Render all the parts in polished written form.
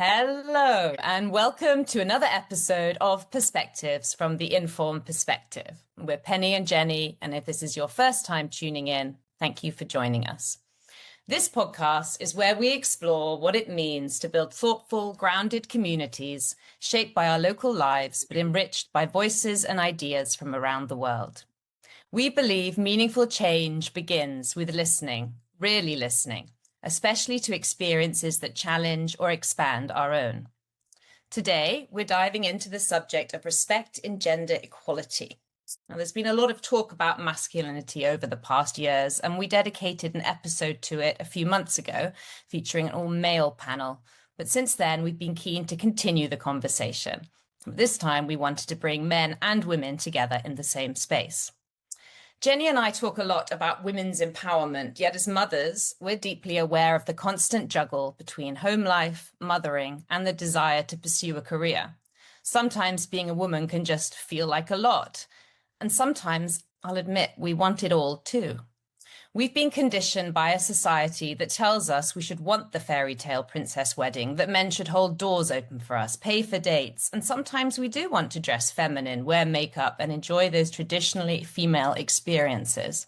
Hello, and welcome to another episode of Perspectives from the Informed Perspective. We're Penny and Jenny, and if this is your first time tuning in, thank you for joining us. This podcast is where we explore what it means to build thoughtful, grounded communities shaped by our local lives, but enriched by voices and ideas from around the world. We believe meaningful change begins with listening, really listening, especially to experiences that challenge or expand our own. Today, we're diving into the subject of respect in gender equality. Now, there's been a lot of talk about masculinity over the past years, and we dedicated an episode to it a few months ago, featuring an all-male panel. But since then, we've been keen to continue the conversation. This time, we wanted to bring men and women together in the same space. Jenny and I talk a lot about women's empowerment, yet as mothers, we're deeply aware of the constant juggle between home life, mothering, and the desire to pursue a career. Sometimes being a woman can just feel like a lot, and sometimes, I'll admit, we want it all too. We've been conditioned by a society that tells us we should want the fairy tale princess wedding, that men should hold doors open for us, pay for dates, and sometimes we do want to dress feminine, wear makeup, and enjoy those traditionally female experiences.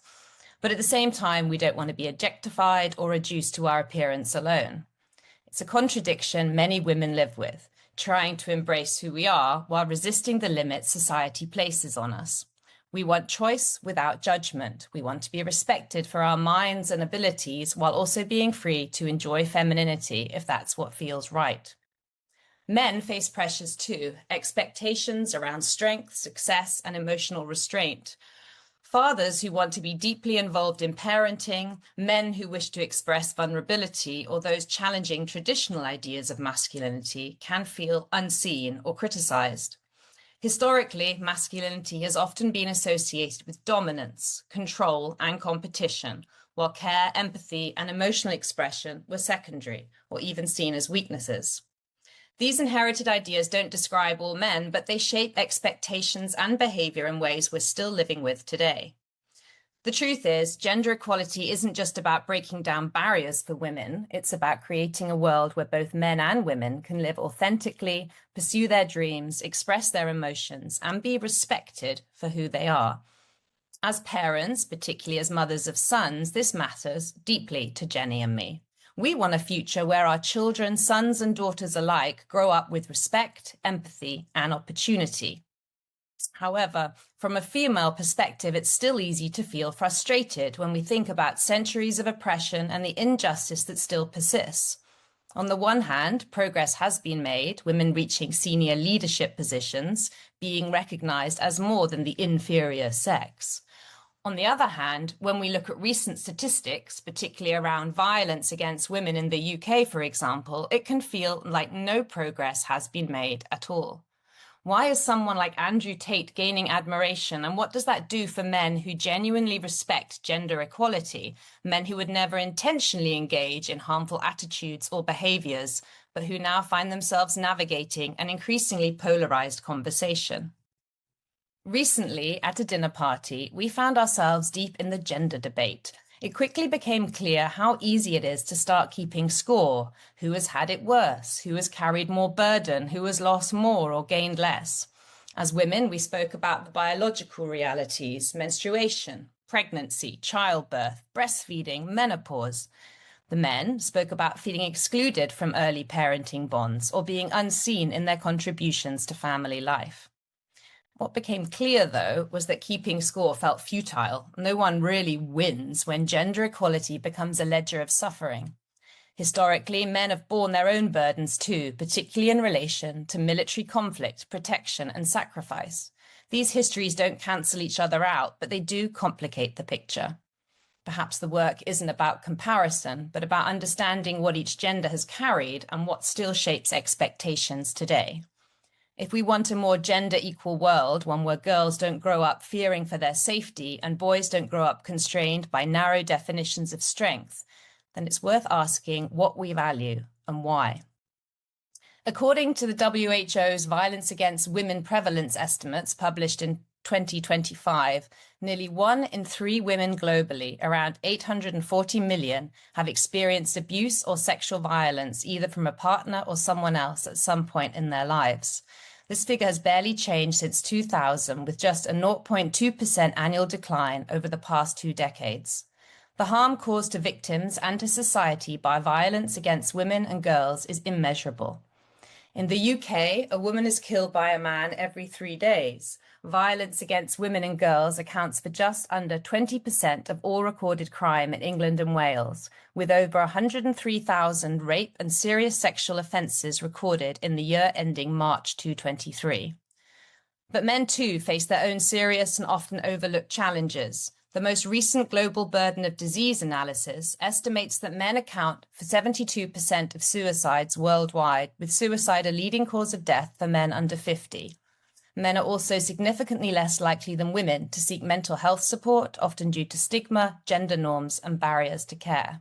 But at the same time, we don't want to be objectified or reduced to our appearance alone. It's a contradiction many women live with, trying to embrace who we are while resisting the limits society places on us. We want choice without judgment. We want to be respected for our minds and abilities while also being free to enjoy femininity if that's what feels right. Men face pressures too, expectations around strength, success, and emotional restraint. Fathers who want to be deeply involved in parenting, men who wish to express vulnerability, or those challenging traditional ideas of masculinity can feel unseen or criticized. Historically, masculinity has often been associated with dominance, control, and competition, while care, empathy, and emotional expression were secondary, or even seen as weaknesses. These inherited ideas don't describe all men, but they shape expectations and behavior in ways we're still living with today. The truth is, gender equality isn't just about breaking down barriers for women. It's about creating a world where both men and women can live authentically, pursue their dreams, express their emotions, and be respected for who they are. As parents, particularly as mothers of sons, this matters deeply to Jenny and me. We want a future where our children, sons and daughters alike, grow up with respect, empathy, and opportunity. However, from a female perspective, it's still easy to feel frustrated when we think about centuries of oppression and the injustice that still persists. On the one hand, progress has been made, women reaching senior leadership positions, being recognized as more than the inferior sex. On the other hand, when we look at recent statistics, particularly around violence against women in the UK, for example, it can feel like no progress has been made at all. Why is someone like Andrew Tate gaining admiration, and what does that do for men who genuinely respect gender equality, men who would never intentionally engage in harmful attitudes or behaviors, but who now find themselves navigating an increasingly polarized conversation? Recently, at a dinner party, we found ourselves deep in the gender debate. It quickly became clear how easy it is to start keeping score. Who has had it worse? Who has carried more burden? Who has lost more or gained less? As women, we spoke about the biological realities, menstruation, pregnancy, childbirth, breastfeeding, menopause. The men spoke about feeling excluded from early parenting bonds or being unseen in their contributions to family life. What became clear, though, was that keeping score felt futile. No one really wins when gender equality becomes a ledger of suffering. Historically, men have borne their own burdens too, particularly in relation to military conflict, protection, and sacrifice. These histories don't cancel each other out, but they do complicate the picture. Perhaps the work isn't about comparison, but about understanding what each gender has carried and what still shapes expectations today. If we want a more gender-equal world, one where girls don't grow up fearing for their safety and boys don't grow up constrained by narrow definitions of strength, then it's worth asking what we value and why. According to the WHO's Violence Against Women Prevalence Estimates published in 2025, nearly 1 in 3 women globally, around 840 million, have experienced abuse or sexual violence, either from a partner or someone else at some point in their lives. This figure has barely changed since 2000, with just a 0.2% annual decline over the past 2 decades. The harm caused to victims and to society by violence against women and girls is immeasurable. In the UK, a woman is killed by a man every 3 days. Violence against women and girls accounts for just under 20% of all recorded crime in England and Wales, with over 103,000 rape and serious sexual offences recorded in the year ending March 2023. But men too face their own serious and often overlooked challenges. The most recent global burden of disease analysis estimates that men account for 72% of suicides worldwide, with suicide a leading cause of death for men under 50. Men are also significantly less likely than women to seek mental health support, often due to stigma, gender norms, and barriers to care.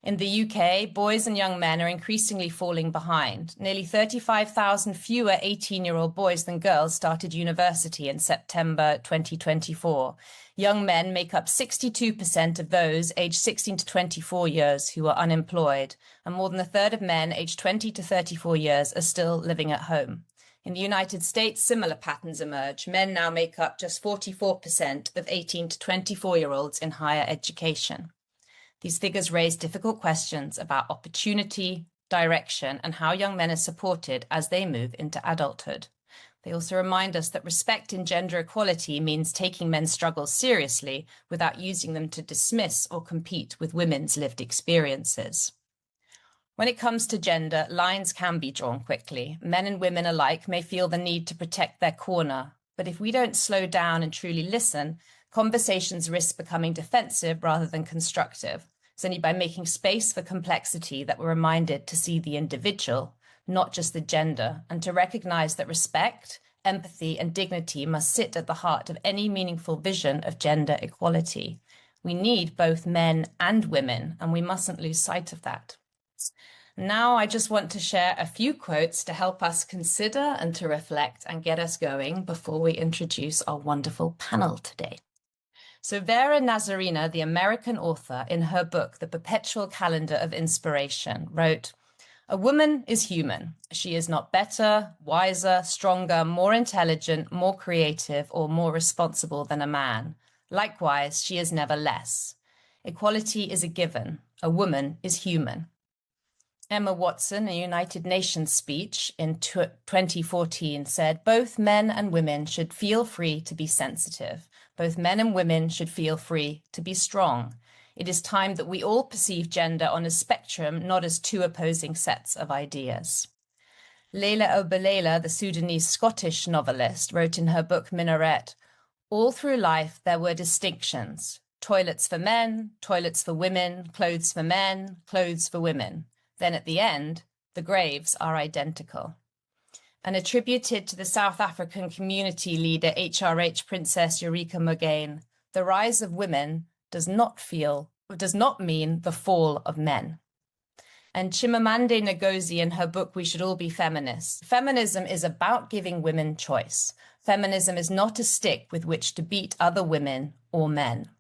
In the UK, boys and young men are increasingly falling behind. Nearly 35,000 fewer 18-year-old boys than girls started university in September 2024. Young men make up 62% of those aged 16 to 24 years who are unemployed, and more than a third of men aged 20 to 34 years are still living at home. In the United States, similar patterns emerge. Men now make up just 44% of 18 to 24-year-olds in higher education. These figures raise difficult questions about opportunity, direction, and how young men are supported as they move into adulthood. They also remind us that respect in gender equality means taking men's struggles seriously without using them to dismiss or compete with women's lived experiences. When it comes to gender, lines can be drawn quickly. Men and women alike may feel the need to protect their corner, but if we don't slow down and truly listen, conversations risk becoming defensive rather than constructive. It's only by making space for complexity that we're reminded to see the individual, not just the gender, and to recognize that respect, empathy, and dignity must sit at the heart of any meaningful vision of gender equality. We need both men and women, and we mustn't lose sight of that. Now, I just want to share a few quotes to help us consider and to reflect and get us going before we introduce our wonderful panel today. So Vera Nazarena, the American author, in her book, The Perpetual Calendar of Inspiration, wrote, "A woman is human. She is not better, wiser, stronger, more intelligent, more creative, or more responsible than a man. Likewise, she is never less. Equality is a given. A woman is human." Emma Watson, a United Nations speech in 2014, said, "Both men and women should feel free to be sensitive. Both men and women should feel free to be strong. It is time that we all perceive gender on a spectrum, not as two opposing sets of ideas." Leila Obelela, the Sudanese-Scottish novelist, wrote in her book Minaret, "All through life there were distinctions. Toilets for men, toilets for women, clothes for men, clothes for women. Then at the end, the graves are identical." And attributed to the South African community leader HRH Princess Eureka Morgaine, "The rise of women does not mean the fall of men." And Chimamanda Ngozi, in her book We Should All Be Feminists, "Feminism is about giving women choice. Feminism is not a stick with which to beat other women or men."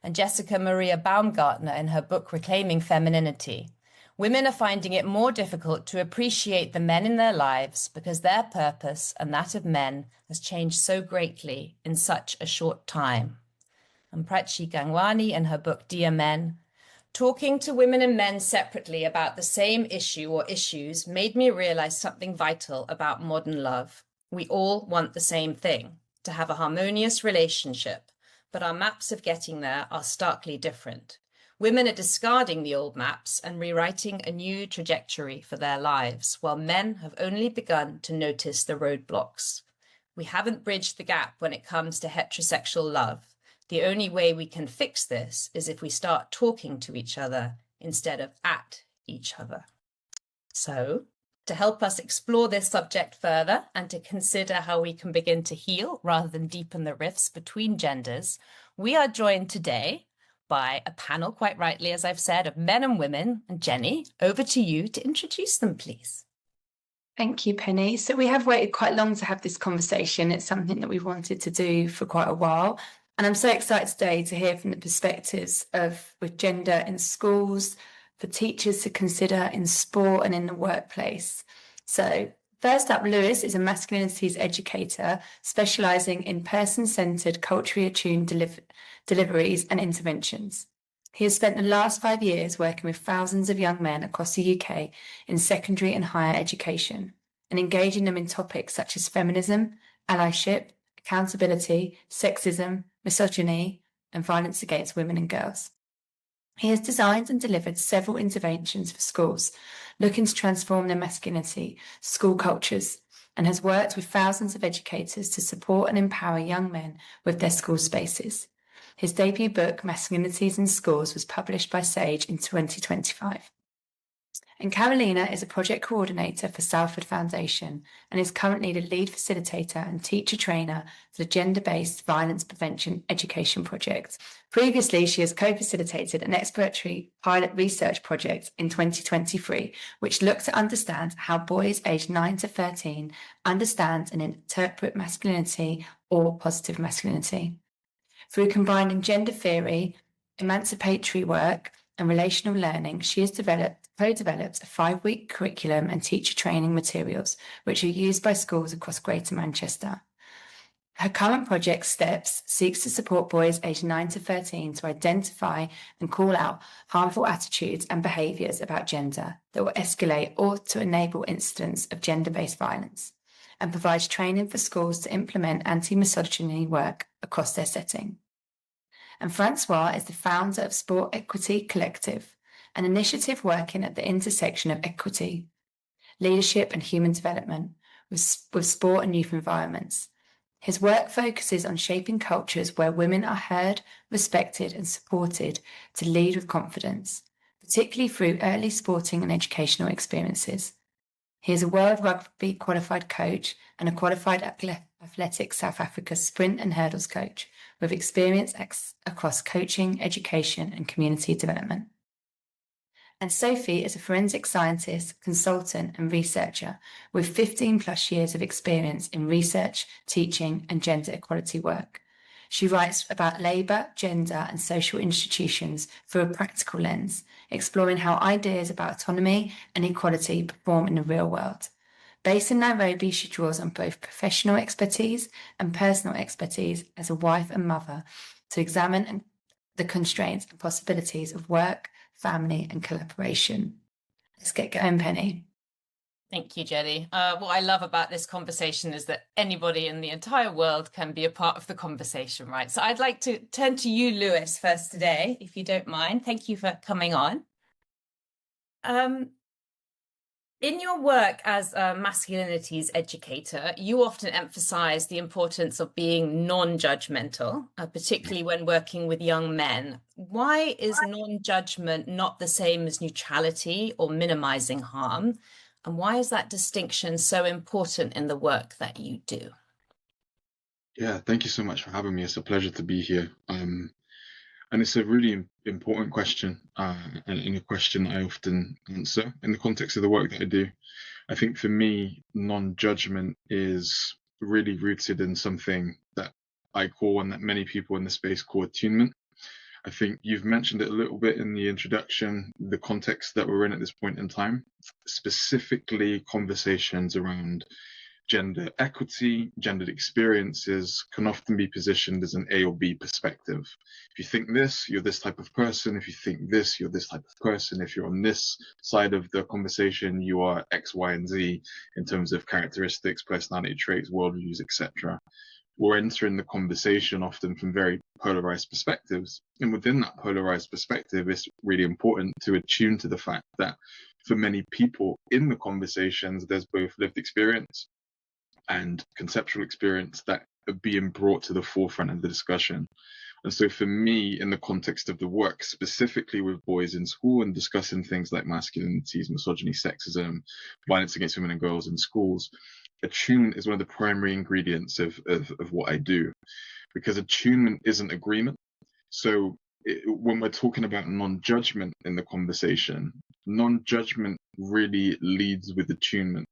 And Jessica Maria Baumgartner, in her book Reclaiming Femininity, "Women are finding it more difficult to appreciate the men in their lives because their purpose and that of men has changed so greatly in such a short time." And Prachi Gangwani, in her book Dear Men, "Talking to women and men separately about the same issue or issues made me realize something vital about modern love. We all want the same thing, to have a harmonious relationship, but our maps of getting there are starkly different. Women are discarding the old maps and rewriting a new trajectory for their lives, while men have only begun to notice the roadblocks. We haven't bridged the gap when it comes to heterosexual love. The only way we can fix this is if we start talking to each other instead of at each other." So, to help us explore this subject further and to consider how we can begin to heal rather than deepen the rifts between genders, we are joined today by a panel, quite rightly, as I've said, of men and women. And Jenny, over to you to introduce them, please. Thank you, Penny. So we have waited quite long to have this conversation. It's something that we've wanted to do for quite a while. And I'm so excited today to hear from the perspectives of with gender in schools, for teachers to consider in sport and in the workplace. So first up, Lewis is a masculinities educator specialising in person-centred, culturally attuned deliveries and interventions. He has spent the last 5 years working with thousands of young men across the UK in secondary and higher education and engaging them in topics such as feminism, allyship, accountability, sexism, misogyny, and violence against women and girls. He has designed and delivered several interventions for schools looking to transform their masculinity, school cultures, and has worked with thousands of educators to support and empower young men with their school spaces. His debut book, Masculinities in Schools, was published by Sage in 2025. And Carolina is a project coordinator for Salford Foundation and is currently the lead facilitator and teacher trainer for the Gender-Based Violence Prevention Education Project. Previously, she has co-facilitated an exploratory pilot research project in 2023, which looked to understand how boys aged 9 to 13 understand and interpret masculinity or positive masculinity. Through combining gender theory, emancipatory work, and relational learning, she has co-developed a 5-week curriculum and teacher training materials, which are used by schools across Greater Manchester. Her current project, STEPS, seeks to support boys aged 9 to 13 to identify and call out harmful attitudes and behaviours about gender that will escalate or to enable incidents of gender-based violence, and provides training for schools to implement anti-misogyny work across their setting. And Francois is the founder of Sport Equity Collective, an initiative working at the intersection of equity, leadership and human development with sport and youth environments. His work focuses on shaping cultures where women are heard, respected and supported to lead with confidence, particularly through early sporting and educational experiences. He is a World Rugby qualified coach and a qualified Athletics South Africa sprint and hurdles coach with experience across coaching, education and community development. And Sophie is a forensic scientist, consultant and researcher with 15 plus years of experience in research, teaching and gender equality work. She writes about labour, gender and social institutions through a practical lens, exploring how ideas about autonomy and equality perform in the real world. Based in Nairobi, she draws on both professional expertise and personal expertise as a wife and mother to examine the constraints and possibilities of work, family and collaboration. Let's get going, Penny. Thank you, Jenny. What I love about this conversation is that anybody in the entire world can be a part of the conversation, right? So I'd like to turn to you, Lewis, first today, if you don't mind. Thank you for coming on. In your work as a masculinities educator, you often emphasize the importance of being non-judgmental, particularly when working with young men. Why is non-judgment not the same as neutrality or minimizing harm? And why is that distinction so important in the work that you do? Yeah, thank you so much for having me. It's a pleasure to be here. And it's a really important question, and a question I often answer in the context of the work that I do. I think for me, non-judgment is really rooted in something that I call, and that many people in the space call, attunement. I think you've mentioned it a little bit in the introduction, the context that we're in at this point in time, specifically conversations around gender equity, gendered experiences can often be positioned as an A or B perspective. If you think this, you're this type of person. If you think this, you're this type of person. If you're on this side of the conversation, you are X, Y, and Z in terms of characteristics, personality traits, worldviews, etc. We're entering the conversation often from very polarized perspectives. And within that polarized perspective, it's really important to attune to the fact that for many people in the conversations, there's both lived experience and conceptual experience that are being brought to the forefront of the discussion. And so for me, in the context of the work, specifically with boys in school and discussing things like masculinities, misogyny, sexism, violence against women and girls in schools, attunement is one of the primary ingredients of what I do, because attunement isn't agreement. So when we're talking about non-judgment in the conversation, non-judgment really leads with attunement.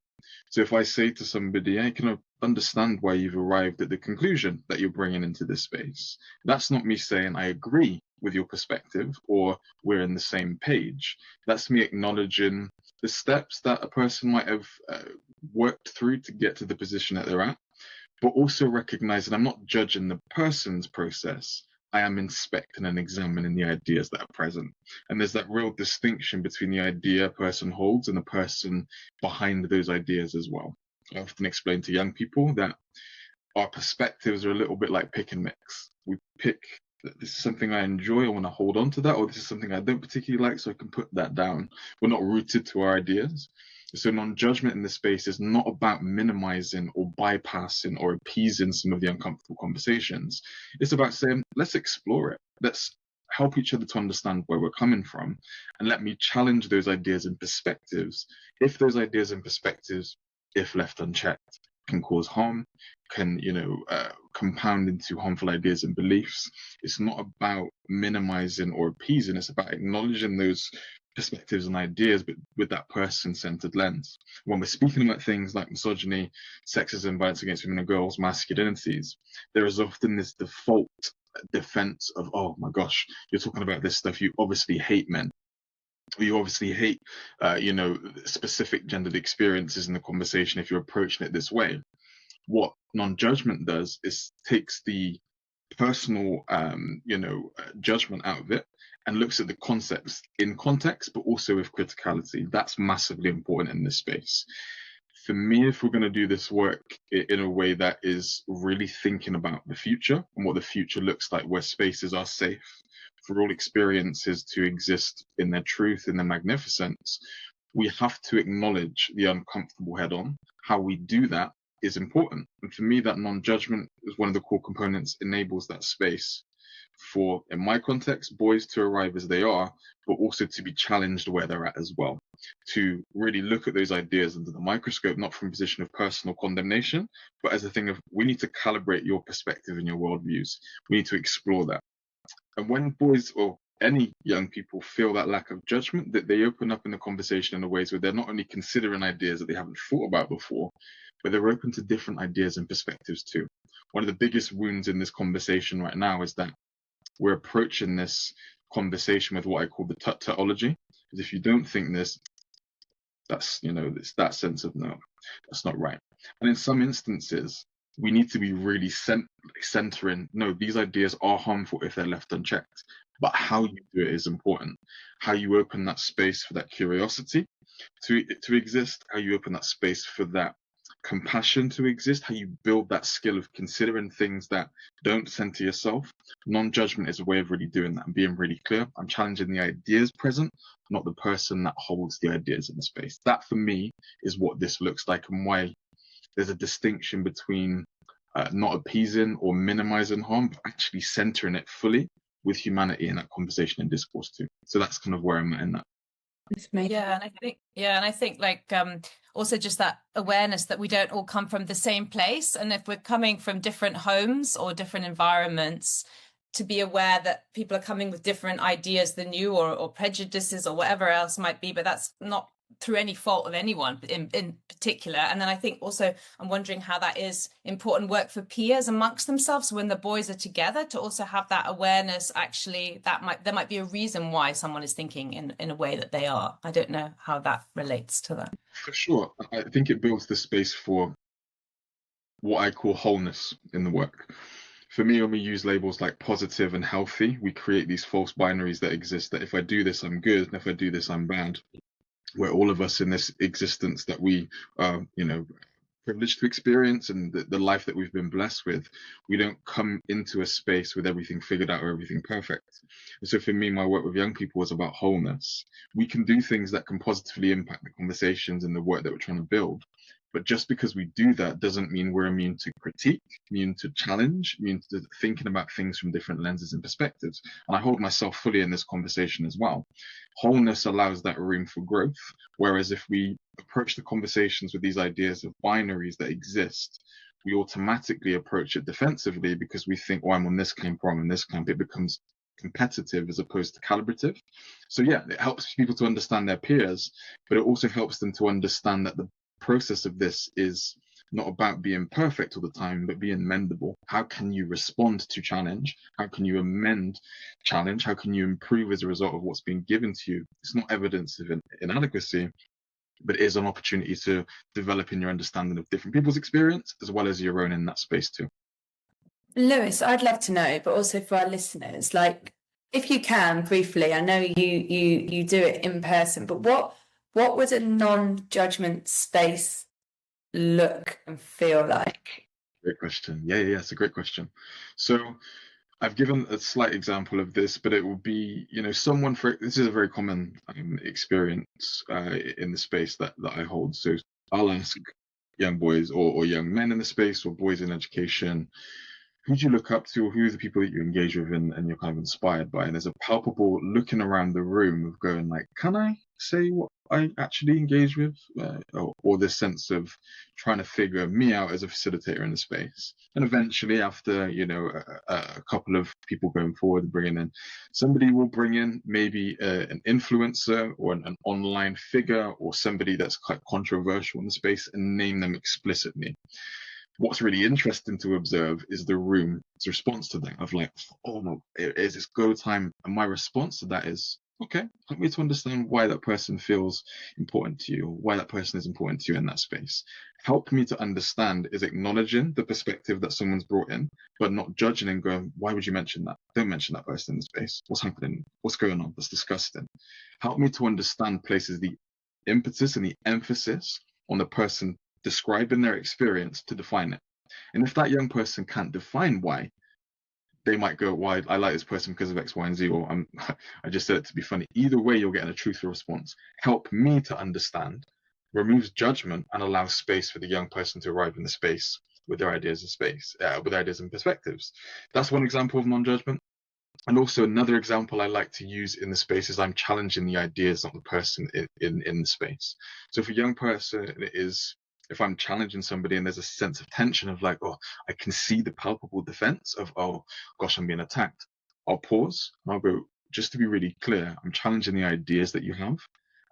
So if I say to somebody, I can understand why you've arrived at the conclusion that you're bringing into this space. That's not me saying I agree with your perspective or we're in the same page. That's me acknowledging the steps that a person might have worked through to get to the position that they're at, but also recognizing I'm not judging the person's process. I am inspecting and examining the ideas that are present. And there's that real distinction between the idea a person holds and the person behind those ideas as well. I often explain to young people that our perspectives are a little bit like pick and mix. We pick, this is something I enjoy, I want to hold on to that, or this is something I don't particularly like, so I can put that down. We're not rooted to our ideas. So non-judgment in this space is not about minimizing or bypassing or appeasing some of the uncomfortable conversations. It's about saying, let's explore it. Let's help each other to understand where we're coming from, and let me challenge those ideas and perspectives. If those ideas and perspectives, if left unchecked, can cause harm, can compound into harmful ideas and beliefs, it's not about minimizing or appeasing. It's about acknowledging those perspectives and ideas, but with that person-centered lens. When we're speaking about things like misogyny, sexism, violence against women and girls, masculinities, there is often this default defense of, oh my gosh, you're talking about this stuff, you obviously hate men. You obviously hate, specific gendered experiences in the conversation if you're approaching it this way. What non-judgment does is takes the personal, judgment out of it and looks at the concepts in context, but also with criticality. That's massively important in this space. For me, if we're going to do this work in a way that is really thinking about the future and what the future looks like, where spaces are safe for all experiences to exist in their truth, in their magnificence, we have to acknowledge the uncomfortable head on. How we do that is important. And for me, that non-judgment is one of the core components, enables that space for, in my context, boys to arrive as they are, but also to be challenged where they're at as well. To really look at those ideas under the microscope, not from a position of personal condemnation, but as a thing of, we need to calibrate your perspective and your worldviews. We need to explore that. And when boys or any young people feel that lack of judgment, that they open up in the conversation in the ways where they're not only considering ideas that they haven't thought about before, but they're open to different ideas and perspectives too. One of the biggest wounds in this conversation right now is that we're approaching this conversation with what I call the tut-tutology. Because if you don't think this, that's, it's that sense of, no, that's not right. And in some instances, we need to be really centering, no, these ideas are harmful if they're left unchecked, but how you do it is important. How you open that space for that curiosity to exist, how you open that space for that compassion to exist, how you build that skill of considering things that don't center yourself. Non-judgment is a way of really doing that and being really clear. I'm challenging the ideas present, not the person that holds the ideas in the space. That for me is what this looks like, and why there's a distinction between not appeasing or minimizing harm, but actually centering it fully with humanity in that conversation and discourse too. So that's kind of where I'm at in that. Yeah, and I think like also just that awareness that we don't all come from the same place, and if we're coming from different homes or different environments, to be aware that people are coming with different ideas than you, or prejudices or whatever else might be, but that's not through any fault of anyone in particular. And then I think also I'm wondering how that is important work for peers amongst themselves. So when the boys are together, to also have that awareness, actually, there might be a reason why someone is thinking in a way that they are. I don't know how that relates to that. For sure. I think it builds the space for what I call wholeness in the work. For me, when we use labels like positive and healthy, we create these false binaries that exist, that if I do this, I'm good, and if I do this, I'm bad. Where all of us in this existence that we are, privileged to experience, and the life that we've been blessed with, we don't come into a space with everything figured out or everything perfect. And so for me, my work with young people is about wholeness. We can do things that can positively impact the conversations and the work that we're trying to build. But just because we do that doesn't mean we're immune to critique, immune to challenge, immune to thinking about things from different lenses and perspectives. And I hold myself fully in this conversation as well. Wholeness allows that room for growth. Whereas if we approach the conversations with these ideas of binaries that exist, we automatically approach it defensively because we think, oh, I'm on this camp or I'm on this camp. It becomes competitive as opposed to calibrative. So yeah, it helps people to understand their peers, but it also helps them to understand that the process of this is not about being perfect all the time, but being mendable. How can you respond to challenge? How can you amend challenge? How can you improve as a result of what's being given to you? It's not evidence of inadequacy, but it is an opportunity to develop in your understanding of different people's experience as well as your own in that space too. Lewis, I'd love to know, but also for our listeners, like, if you can briefly, I know you do it in person, but what would a non-judgment space look and feel like? Great question. Yeah, it's a great question. So I've given a slight example of this, but it will be, someone this is a very common experience in the space that I hold. So I'll ask young boys or young men in the space or boys in education, who do you look up to, or who are the people that you engage with and you're kind of inspired by? And there's a palpable looking around the room of going like, can I say what I actually engage with? Or this sense of trying to figure me out as a facilitator in the space. And eventually after, a couple of people going forward, bringing in, somebody will bring in maybe an influencer or an online figure or somebody that's quite controversial in the space and name them explicitly. What's really interesting to observe is the room's response to that of like, oh no, it's go time. And my response to that is, okay, help me to understand why that person feels important to you, or why that person is important to you in that space. Help me to understand is acknowledging the perspective that someone's brought in, but not judging and going, why would you mention that? Don't mention that person in the space. What's happening? What's going on? That's disgusting. Help me to understand places the impetus and the emphasis on the person describing their experience to define it. And if that young person can't define why, they might go, why I like this person because of X, Y, and Z, or I just said it to be funny. Either way, you're getting a truthful response. Help me to understand, removes judgment, and allows space for the young person to arrive in the space with their ideas with ideas and perspectives. That's one example of non-judgment. And also another example I like to use in the space is I'm challenging the ideas, not the person in the space. So if a young person if I'm challenging somebody and there's a sense of tension of like, oh, I can see the palpable defense of, oh gosh, I'm being attacked, I'll pause and I'll go, just to be really clear, I'm challenging the ideas that you have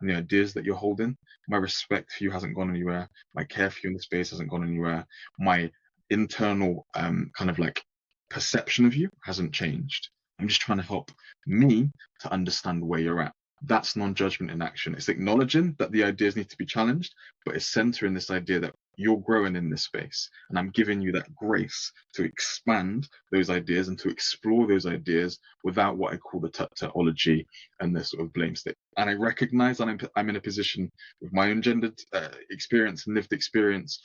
and the ideas that you're holding. My respect for you hasn't gone anywhere. My care for you in the space hasn't gone anywhere. My internal kind of like perception of you hasn't changed. I'm just trying to help me to understand where you're at. That's non-judgment in action. It's acknowledging that the ideas need to be challenged, but it's centering this idea that you're growing in this space. And I'm giving you that grace to expand those ideas and to explore those ideas without what I call the tautology and the sort of blame stick. And I recognize that I'm in a position with my own gendered experience and lived experience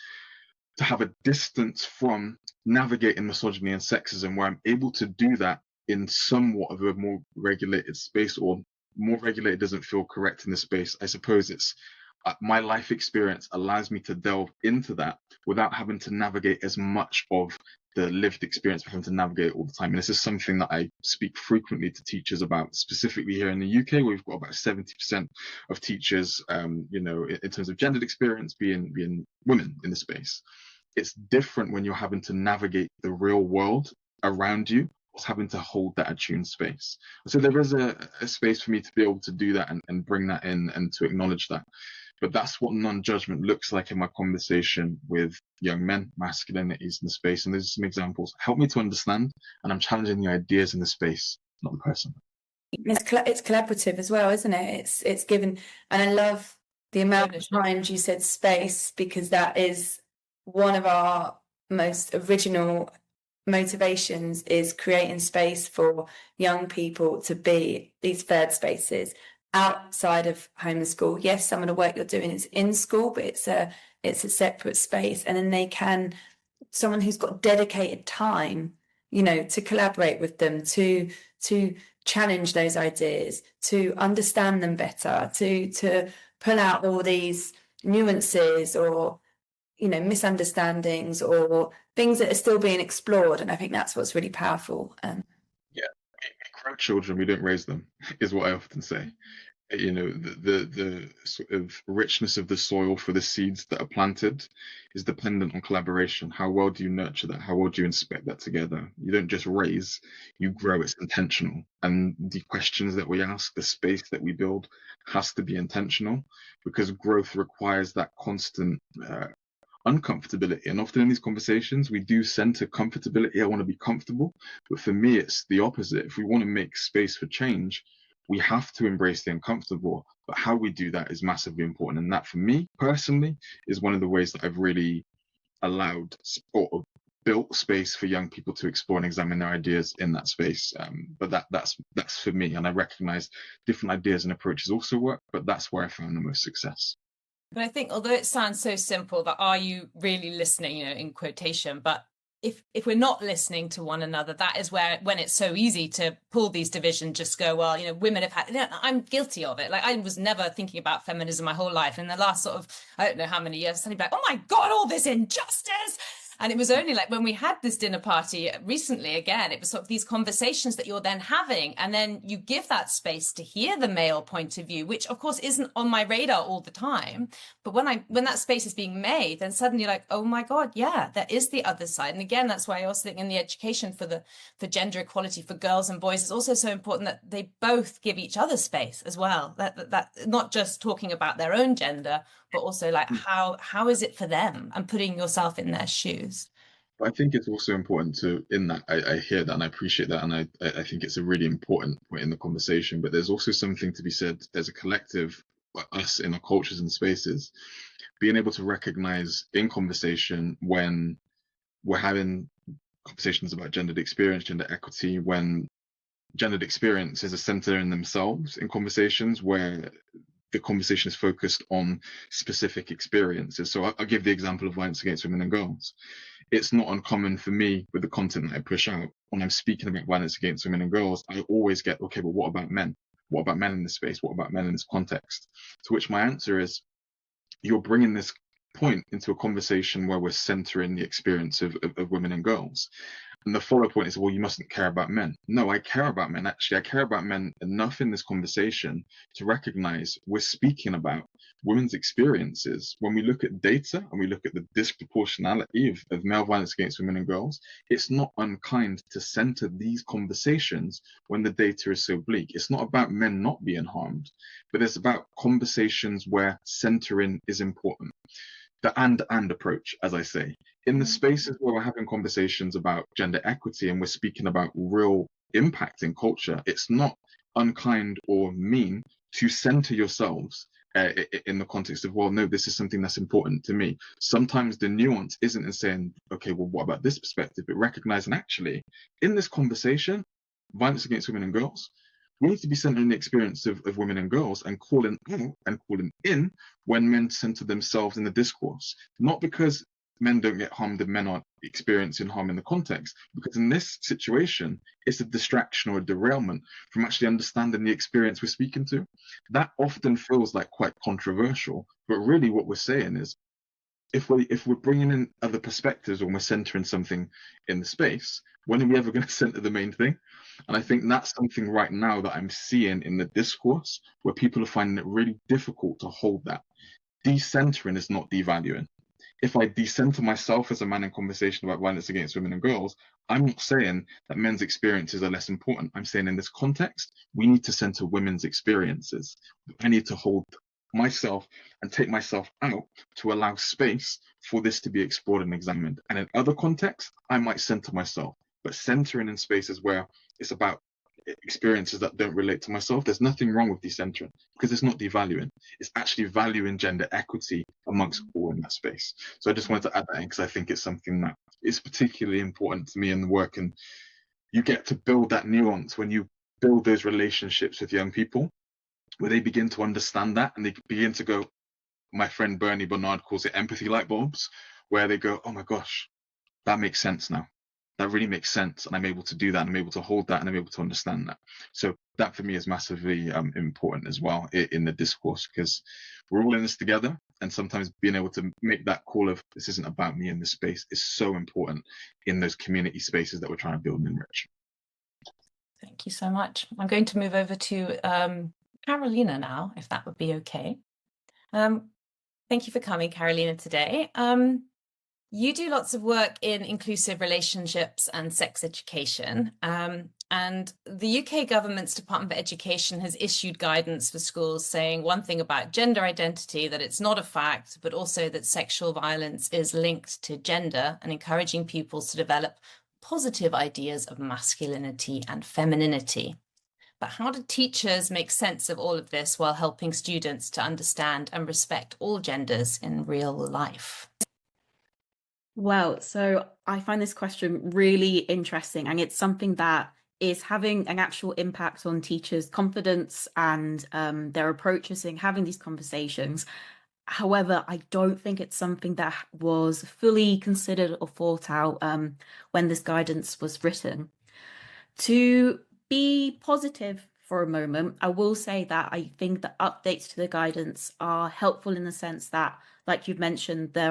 to have a distance from navigating misogyny and sexism, where I'm able to do that in somewhat of a more regulated space, or more regulated doesn't feel correct in the space. I suppose it's my life experience allows me to delve into that without having to navigate as much of the lived experience for having to navigate all the time. And this is something that I speak frequently to teachers about, specifically here in the UK, where we've got about 70% of teachers, in terms of gendered experience being women in the space. It's different when you're having to navigate the real world around you, having to hold that attuned space. So there is a space for me to be able to do that and bring that in and to acknowledge that. But that's what non-judgment looks like in my conversation with young men, masculinities in the space. And there's some examples. Help me to understand, and I'm challenging the ideas in the space, not the person. It's collaborative as well, isn't it? It's given, and I love the amount of times you said space, because that is one of our most original motivations, is creating space for young people to be these third spaces outside of home and school. Yes, some of the work you're doing is in school, but it's a separate space, and then someone who's got dedicated time, to collaborate with them, to challenge those ideas, to understand them better, to pull out all these nuances or misunderstandings or things that are still being explored. And I think that's what's really powerful. We grow children, we don't raise them, is what I often say. you know, the sort of richness of the soil for the seeds that are planted is dependent on collaboration. How well do you nurture that? How well do you inspect that together? You don't just raise, you grow. It's intentional. And the questions that we ask, the space that we build has to be intentional, because growth requires that constant uncomfortability. And often in these conversations, we do center comfortability. I want to be comfortable. But for me, it's the opposite. If we want to make space for change, we have to embrace the uncomfortable. But how we do that is massively important. And that, for me personally, is one of the ways that I've really allowed or built space for young people to explore and examine their ideas in that space. But that's for me. And I recognize different ideas and approaches also work, but that's where I found the most success. But I think, although it sounds so simple, that are you really listening, in quotation, but if we're not listening to one another, that is when it's so easy to pull these divisions, just go, well, women have had, I'm guilty of it. Like, I was never thinking about feminism my whole life. In the last sort of, I don't know how many years, suddenly like, oh my God, all this injustice. And it was only like when we had this dinner party recently, again, it was sort of these conversations that you're then having, and then you give that space to hear the male point of view, which of course isn't on my radar all the time. But when that space is being made, then suddenly you're like, oh my God, yeah, there is the other side. And again, that's why I also think in the education for gender equality for girls and boys, it's also so important that they both give each other space as well. That not just talking about their own gender, but also like how is it for them, and putting yourself in their shoes. I think it's also important in that, I hear that and I appreciate that. And I think it's a really important point in the conversation, but there's also something to be said. There's a collective, us in our cultures and spaces, being able to recognize in conversation when we're having conversations about gendered experience, gender equity, when gendered experience is a center in themselves in conversations where the conversation is focused on specific experiences. So I'll give the example of violence against women and girls. It's not uncommon for me with the content that I push out. When I'm speaking about violence against women and girls, I always get, okay, but what about men? What about men in this space? What about men in this context? To which my answer is, you're bringing this point into a conversation where we're centering the experience of women and girls. And the follow-up point is, well, you mustn't care about men. No, I care about men. Actually, I care about men enough in this conversation to recognize we're speaking about women's experiences. When we look at data and we look at the disproportionality of male violence against women and girls, it's not unkind to center these conversations when the data is so bleak. It's not about men not being harmed, but it's about conversations where centering is important. The and approach, as I say, in the spaces where we're having conversations about gender equity and we're speaking about real impact in culture, it's not unkind or mean to center yourselves in the context of, well, no, this is something that's important to me. Sometimes the nuance isn't in saying, okay, well, what about this perspective? But recognizing, actually, in this conversation, violence against women and girls, we need to be centering the experience of women and girls and calling out and calling in when men center themselves in the discourse. Not because men don't get harmed and men aren't experiencing harm in the context, because in this situation, it's a distraction or a derailment from actually understanding the experience we're speaking to. That often feels like quite controversial, but really what we're saying is, if we're bringing in other perspectives when we're centering something in the space, when are we ever going to center the main thing? And I think that's something right now that I'm seeing in the discourse where people are finding it really difficult to hold that. Decentering is not devaluing. If I decenter myself as a man in conversation about violence against women and girls, I'm not saying that men's experiences are less important. I'm saying in this context, we need to center women's experiences. I need to hold myself and take myself out to allow space for this to be explored and examined. And in other contexts, I might center myself, but centering in spaces where it's about experiences that don't relate to myself, there's nothing wrong with decentering, because it's not devaluing. It's actually valuing gender equity amongst all in that space. So I just wanted to add that in, because I think it's something that is particularly important to me in the work. And you get to build that nuance when you build those relationships with young people, where they begin to understand that and they begin to go, my friend Bernie Bernard calls it empathy light bulbs, where they go, oh my gosh, that makes sense now. That really makes sense. And I'm able to do that. And I'm able to hold that. And I'm able to understand that. So that for me is massively important as well in the discourse, because we're all in this together. And sometimes being able to make that call of, this isn't about me in this space, is so important in those community spaces that we're trying to build and enrich. Thank you so much. I'm going to move over to Carolina now, if that would be okay. Thank you for coming, Carolina, today. You do lots of work in inclusive relationships and sex education. And the UK government's Department of Education has issued guidance for schools saying one thing about gender identity, that it's not a fact, but also that sexual violence is linked to gender, and encouraging pupils to develop positive ideas of masculinity and femininity. But how do teachers make sense of all of this while helping students to understand and respect all genders in real life? Well, so I find this question really interesting, and it's something that is having an actual impact on teachers' confidence and their approaches in having these conversations. However, I don't think it's something that was fully considered or thought out when this guidance was written. To be positive for a moment, I will say that I think the updates to the guidance are helpful in the sense that, like you've mentioned, they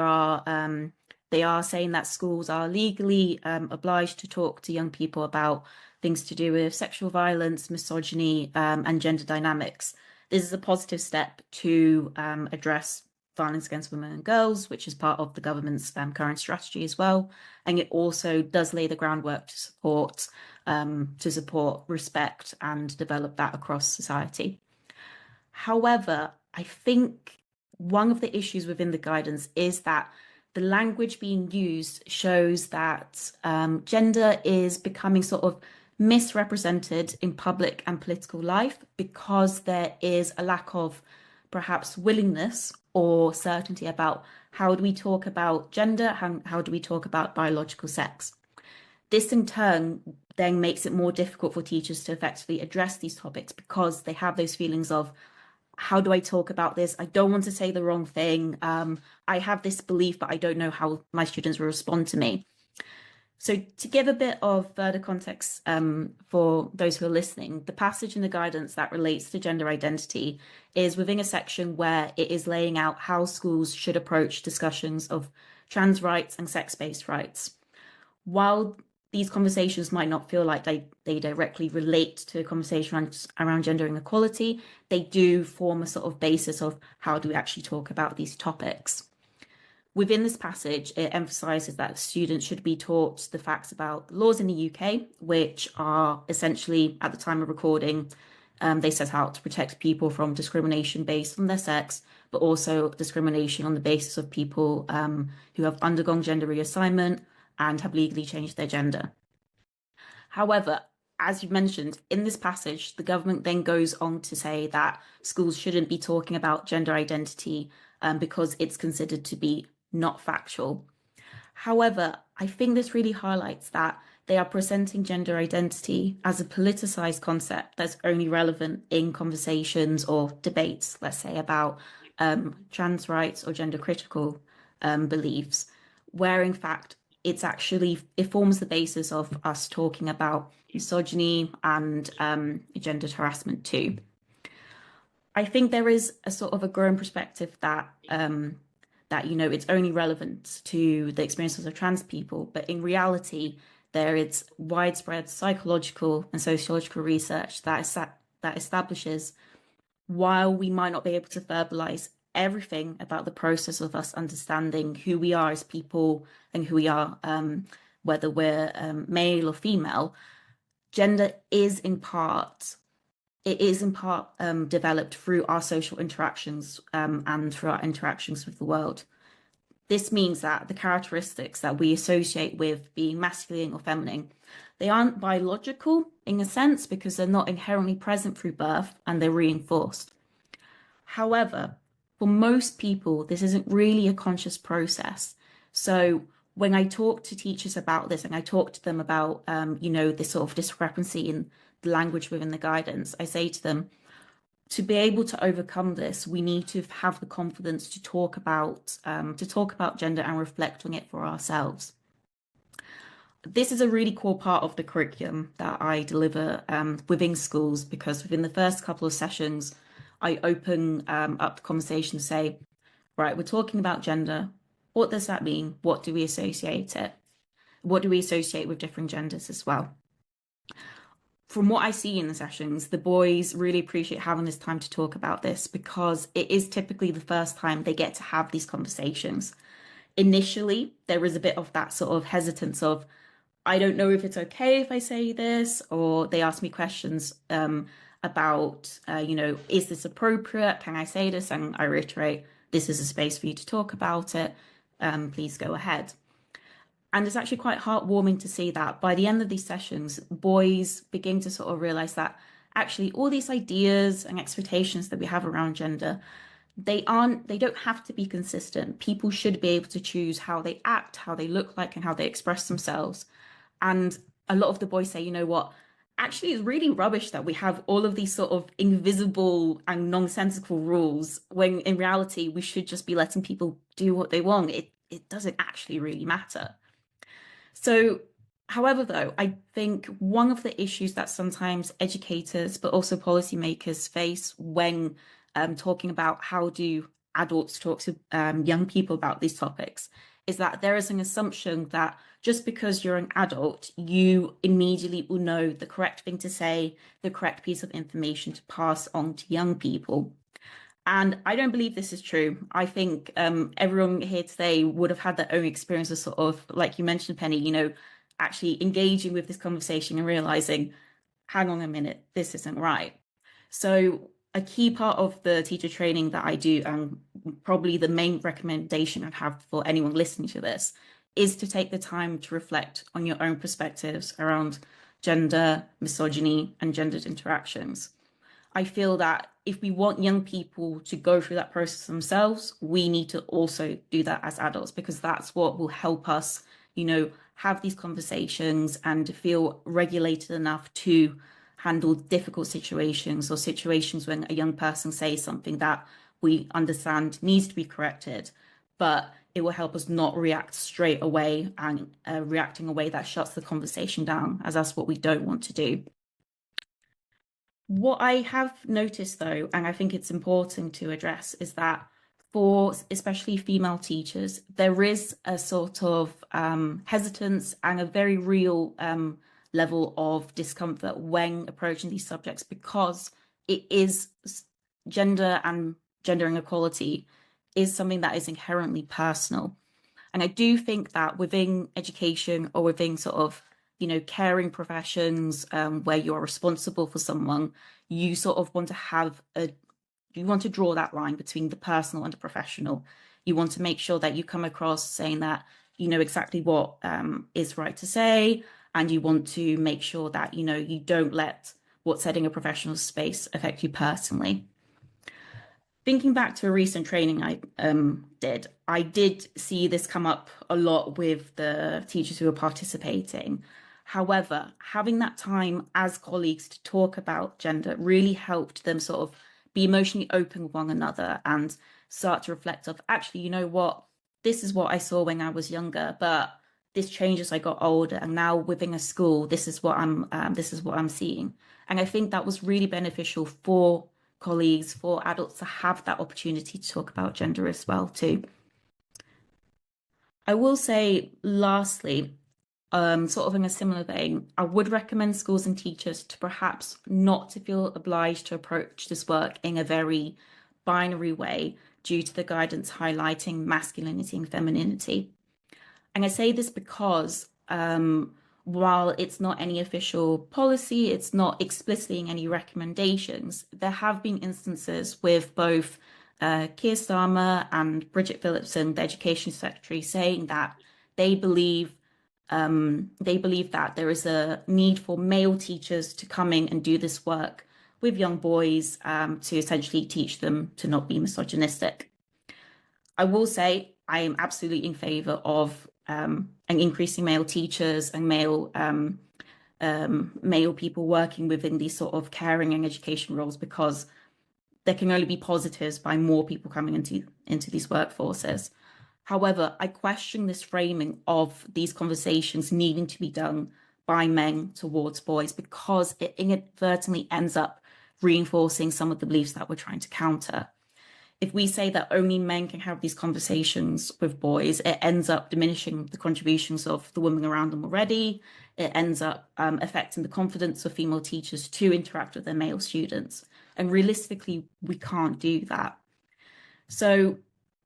are saying that schools are legally obliged to talk to young people about things to do with sexual violence, misogyny, and gender dynamics. This is a positive step to address violence against women and girls, which is part of the government's current strategy as well. And it also does lay the groundwork to support respect and develop that across society. However, I think one of the issues within the guidance is that the language being used shows that gender is becoming sort of misrepresented in public and political life because there is a lack of perhaps willingness or certainty about how do we talk about gender, how do we talk about biological sex. This in turn then makes it more difficult for teachers to effectively address these topics because they have those feelings of, how do I talk about this? I don't want to say the wrong thing. I have this belief, but I don't know how my students will respond to me. So to give a bit of further context for those who are listening, the passage in the guidance that relates to gender identity is within a section where it is laying out how schools should approach discussions of trans rights and sex-based rights. While these conversations might not feel like they directly relate to a conversation around gender inequality, they do form a sort of basis of how do we actually talk about these topics. Within this passage, it emphasises that students should be taught the facts about the laws in the UK, which are essentially, at the time of recording, they set out to protect people from discrimination based on their sex, but also discrimination on the basis of people who have undergone gender reassignment and have legally changed their gender. However, as you mentioned, in this passage, the government then goes on to say that schools shouldn't be talking about gender identity because it's considered to be not factual. However, I think this really highlights that they are presenting gender identity as a politicized concept that's only relevant in conversations or debates, let's say, about trans rights or gender critical beliefs, where in fact it forms the basis of us talking about misogyny and gendered harassment too. I think there is a sort of a growing perspective that it's only relevant to the experiences of trans people, but in reality, there is widespread psychological and sociological research that establishes, while we might not be able to verbalize everything about the process of us understanding who we are as people and who we are, whether we're male or female, gender is in part developed through our social interactions and through our interactions with the world. This means that the characteristics that we associate with being masculine or feminine, they aren't biological in a sense because they're not inherently present through birth and they're reinforced. However, for most people, this isn't really a conscious process. So when I talk to teachers about this and I talk to them about, this sort of discrepancy in the language within the guidance, I say to them, to be able to overcome this, we need to have the confidence to talk about gender and reflect on it for ourselves. This is a really core part of the curriculum that I deliver within schools, because within the first couple of sessions, I open up the conversation to say, right, we're talking about gender. What does that mean? What do we associate it? What do we associate with different genders as well? from what I see in the sessions, the boys really appreciate having this time to talk about this because it is typically the first time they get to have these conversations. Initially, there is a bit of that sort of hesitance of, I don't know if it's okay if I say this, or they ask me questions about, is this appropriate? Can I say this? And I reiterate, this is a space for you to talk about it. Please go ahead. And it's actually quite heartwarming to see that by the end of these sessions, boys begin to sort of realize that actually all these ideas and expectations that we have around gender, they don't have to be consistent. People should be able to choose how they act, how they look like, and how they express themselves. And a lot of the boys say, you know what, actually it's really rubbish that we have all of these sort of invisible and nonsensical rules, when in reality we should just be letting people do what they want. It doesn't actually really matter. So, however, though, I think one of the issues that sometimes educators, but also policymakers face when talking about how do adults talk to young people about these topics is that there is an assumption that just because you're an adult, you immediately will know the correct thing to say, the correct piece of information to pass on to young people. And I don't believe this is true. I think everyone here today would have had their own experience of sort of, like you mentioned, Penny, actually engaging with this conversation and realizing, hang on a minute, this isn't right. So a key part of the teacher training that I do, and probably the main recommendation I'd have for anyone listening to this, is to take the time to reflect on your own perspectives around gender, misogyny, and gendered interactions. I feel that if we want young people to go through that process themselves, we need to also do that as adults, because that's what will help us, have these conversations and feel regulated enough to handle difficult situations, or situations when a young person says something that we understand needs to be corrected, but it will help us not react straight away and react in a way that shuts the conversation down, as that's what we don't want to do. What I have noticed, though, and I think it's important to address, is that for especially female teachers, there is a sort of hesitance and a very real level of discomfort when approaching these subjects, because it is gender and gender inequality is something that is inherently personal. And I do think that within education, or within sort of caring professions where you're responsible for someone, you sort of want to have you want to draw that line between the personal and the professional. You want to make sure that you come across saying that you know exactly what is right to say, and you want to make sure that you don't let what's said in a professional space affect you personally. Thinking back to a recent training I did see this come up a lot with the teachers who were participating. However, having that time as colleagues to talk about gender really helped them sort of be emotionally open with one another and start to reflect of, actually, you know what, this is what I saw when I was younger, but this changed as I got older, and now within a school, this is what I'm seeing. And I think that was really beneficial for colleagues, for adults to have that opportunity to talk about gender as well too. I will say, lastly, sort of in a similar vein, I would recommend schools and teachers to perhaps not to feel obliged to approach this work in a very binary way due to the guidance highlighting masculinity and femininity. And I say this because while it's not any official policy, it's not explicitly in any recommendations, there have been instances with both Keir Starmer and Bridget Phillipson, the Education Secretary, saying that they believe that there is a need for male teachers to come in and do this work with young boys to essentially teach them to not be misogynistic. I will say I am absolutely in favour of an increasing male teachers and male people working within these sort of caring and education roles, because there can only be positives by more people coming into these workforces. However, I question this framing of these conversations needing to be done by men towards boys, because it inadvertently ends up reinforcing some of the beliefs that we're trying to counter. if we say that only men can have these conversations with boys, it ends up diminishing the contributions of the women around them already. It ends up affecting the confidence of female teachers to interact with their male students. And realistically, we can't do that. So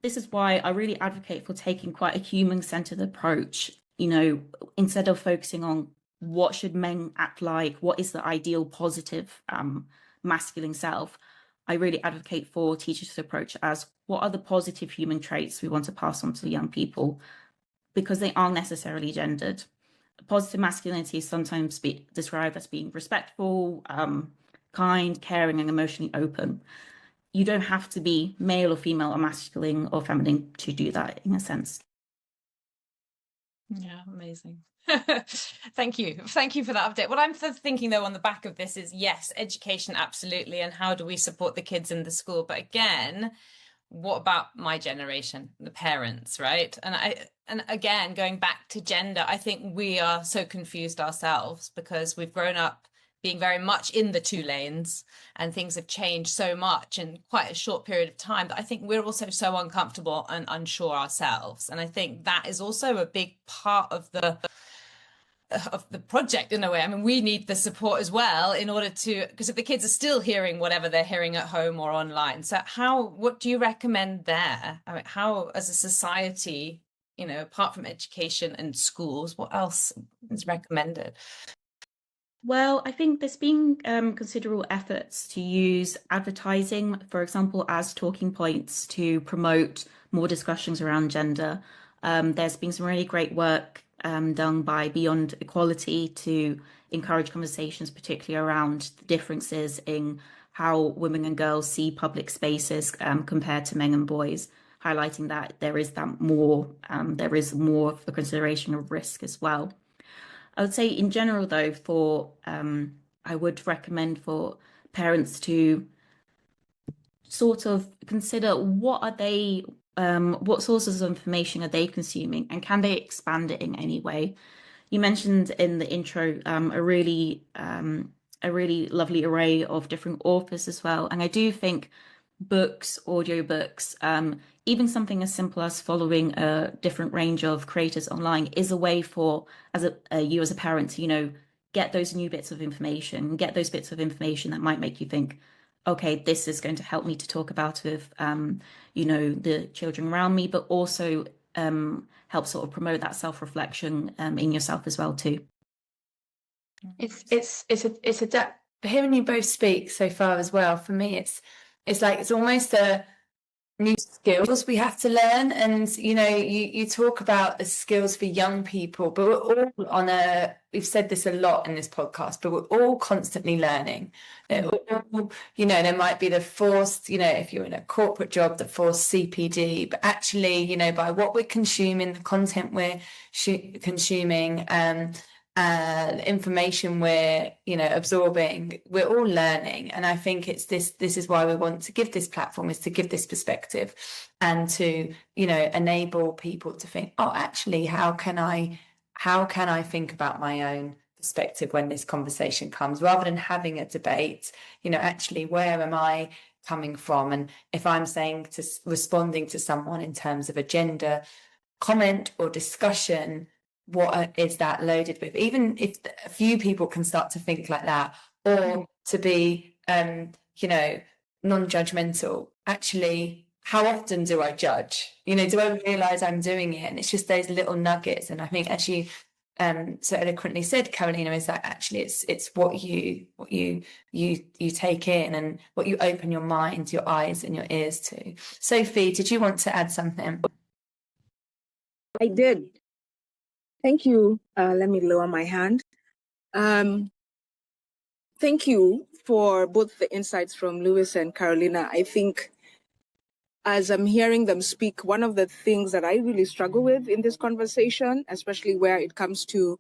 this is why I really advocate for taking quite a human-centered approach, instead of focusing on what should men act like, what is the ideal positive masculine self. I really advocate for teachers to approach as what are the positive human traits we want to pass on to the young people, because they aren't necessarily gendered. Positive masculinity is sometimes described as being respectful, kind, caring, and emotionally open. You don't have to be male or female or masculine or feminine to do that, in a sense. Yeah, amazing. Thank you. Thank you for that update. What I'm thinking, though, on the back of this is, yes, education, absolutely. And how do we support the kids in the school? But again, what about my generation, the parents, right? And again, going back to gender, I think we are so confused ourselves because we've grown up being very much in the two lanes, and things have changed so much in quite a short period of time that I think we're also so uncomfortable and unsure ourselves. And I think that is also a big part of the project in a way. I mean, we need the support as well in order to, because if the kids are still hearing whatever they're hearing at home or online, so what do you recommend there? I mean, how, as a society, apart from education and schools, what else is recommended? Well, I think there's been considerable efforts to use advertising, for example, as talking points to promote more discussions around gender. There's been some really great work done by Beyond Equality to encourage conversations, particularly around the differences in how women and girls see public spaces compared to men and boys, highlighting that there is more of a consideration of risk as well. I would say in general, though, I would recommend for parents to sort of consider what sources of information are they consuming, and can they expand it in any way? You mentioned in the intro a really lovely array of different authors as well, and I do think books, audiobooks, even something as simple as following a different range of creators online is a way for you as a parent to get those new bits of information, that might make you think, okay, this is going to help me to talk about with the children around me, but also help sort of promote that self-reflection in yourself as well too. It's a hearing you both speak so far as well, for me it's like it's almost a new skills we have to learn. And you talk about the skills for young people, but we're all we've said this a lot in this podcast, but we're all constantly learning. There might be the forced, if you're in a corporate job, the forced CPD, but actually, by what we're consuming, the content we're consuming, the information we're absorbing, we're all learning. And I think it's this is why we want to give this platform, is to give this perspective and to enable people to think, oh, actually, how can I think about my own perspective when this conversation comes, rather than having a debate, actually, where am I coming from? And if I'm responding to someone in terms of a gender comment or discussion, what is that loaded with? Even if a few people can start to think like that, or to be non-judgmental, actually, how often do I judge? Do I realize I'm doing it? And it's just those little nuggets. And I think, as you so eloquently said, Carolina, is that actually it's what you take in and what you open your mind, your eyes and your ears to. Sophie, did you want to add something? I did. Thank you. Let me lower my hand. Thank you for both the insights from Lewis and Carolina. I think as I'm hearing them speak, one of the things that I really struggle with in this conversation, especially where it comes to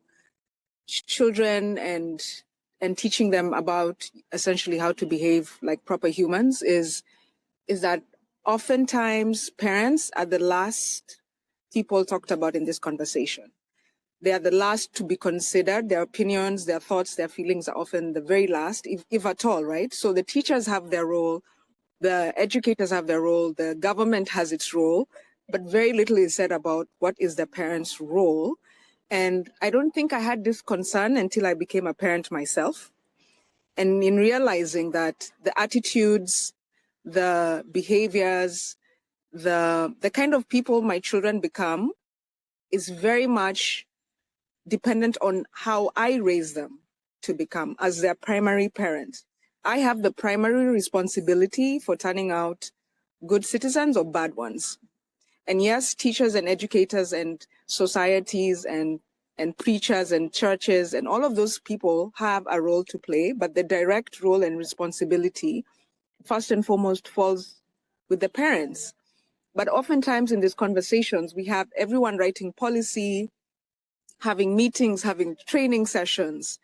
children and teaching them about essentially how to behave like proper humans, is that oftentimes parents are the last people talked about in this conversation. They are the last to be considered. Their opinions, their thoughts, their feelings are often the very last, if at all, right? So the teachers have their role the educators have their role, the government has its role, but very little is said about what is the parent's role. And I don't think I had this concern until I became a parent myself. And in realizing that the attitudes, the behaviors, the kind of people my children become is very much dependent on how I raise them to become as their primary parent. I have the primary responsibility for turning out good citizens or bad ones. And yes, teachers and educators and societies and preachers and churches and all of those people have a role to play, but the direct role and responsibility, first and foremost, falls with the parents. But oftentimes in these conversations, we have everyone writing policy, having meetings, having training sessions,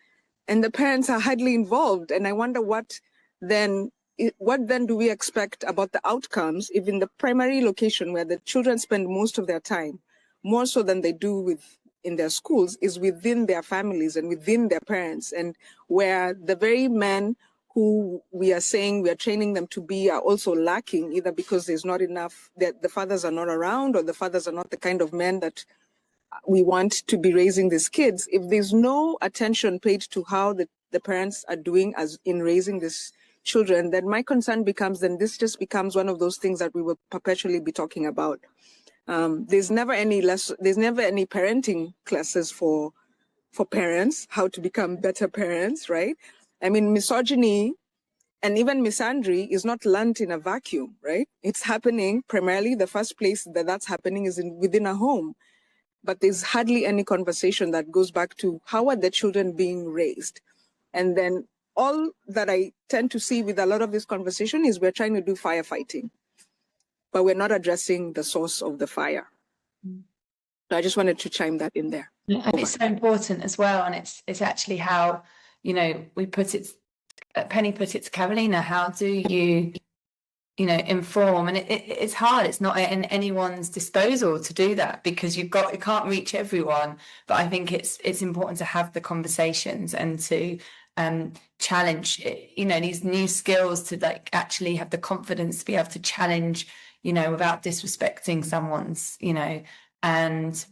and the parents are hardly involved. And I wonder what then do we expect about the outcomes if in the primary location where the children spend most of their time, more so than they do in their schools, is within their families and within their parents, and where the very men who we are saying we are training them to be are also lacking, either because there's not enough, that the fathers are not around, or the fathers are not the kind of men that we want to be raising these kids. If there's no attention paid to how the parents are doing as in raising these children, then my concern becomes, then this just becomes one of those things that we will perpetually be talking about. There's never any parenting classes for parents, how to become better parents, right? I mean, misogyny and even misandry is not learned in a vacuum, right? It's happening primarily, the first place that's happening is within a home. But there's hardly any conversation that goes back to how are the children being raised. And then all that I tend to see with a lot of this conversation is we're trying to do firefighting, but we're not addressing the source of the fire. So I just wanted to chime that in there. And it's so important as well. And it's actually how, we put it, Penny put it to Carolina, how do you inform? And it's hard. It's not in anyone's disposal to do that because you can't reach everyone. But I think it's important to have the conversations and to challenge, these new skills, to actually have the confidence to be able to challenge, without disrespecting someone's, and,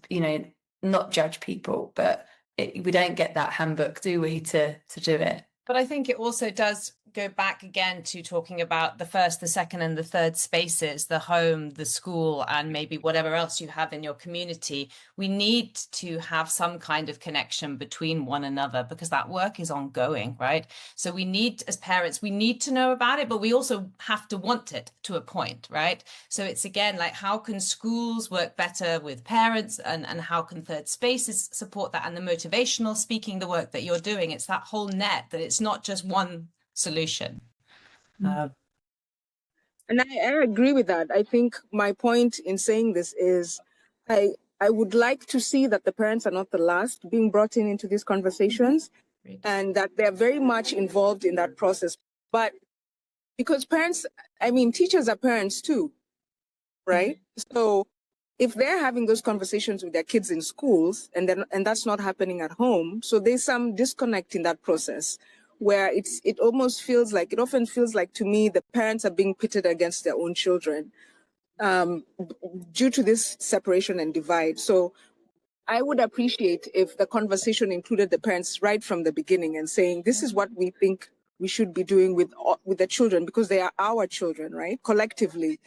not judge people. But we don't get that handbook, do we, to do it? But I think it also does go back again to talking about the first, the second, and the third spaces, the home, the school, and maybe whatever else you have in your community. We need to have some kind of connection between one another because that work is ongoing, right? So we need, as parents, we need to know about it, but we also have to want it to a point, right? So it's again, how can schools work better with parents, and how can third spaces support that, and the motivational speaking, the work that you're doing. It's that whole net, that it's not just one solution. And I agree with that. I think my point in saying this is I would like to see that the parents are not the last being brought into these conversations, and that they're very much involved in that process. But because parents, teachers are parents too, right? So if they're having those conversations with their kids in schools and that's not happening at home, so there's some disconnect in that process, where it often feels like to me the parents are being pitted against their own children due to this separation and divide. So I would appreciate if the conversation included the parents right from the beginning and saying, this is what we think we should be doing with the children, because they are our children, right, collectively.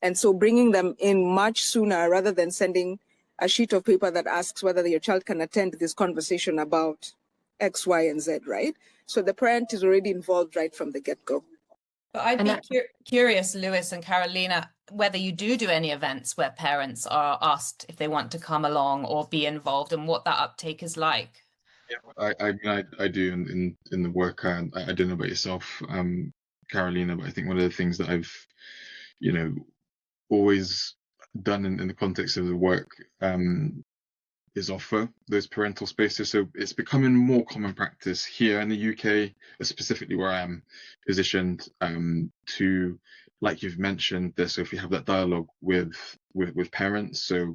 And so bringing them in much sooner rather than sending a sheet of paper that asks whether your child can attend this conversation about X, Y, and Z, right? So the parent is already involved right from the get-go. But I'd be curious, Lewis and Carolina, whether you do any events where parents are asked if they want to come along or be involved, and what that uptake is like. Yeah, I do in the work. I don't know about yourself, Carolina, but I think one of the things that I've, always done in the context of the work is offer those parental spaces. So it's becoming more common practice here in the UK, specifically where I am positioned, to, like you've mentioned there, Sophie, have that dialogue with parents. So,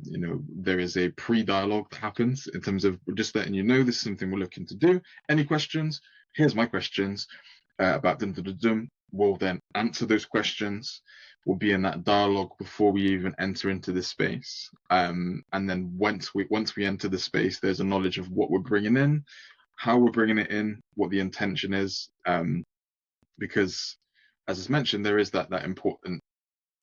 there is a pre-dialogue that happens in terms of just letting this is something we're looking to do. Any questions? Here's my questions about them. will then answer those questions. We'll be in that dialogue before we even enter into the space. And then once we enter the space, there's a knowledge of what we're bringing in, how we're bringing it in, what the intention is. Because, as is mentioned, there is that important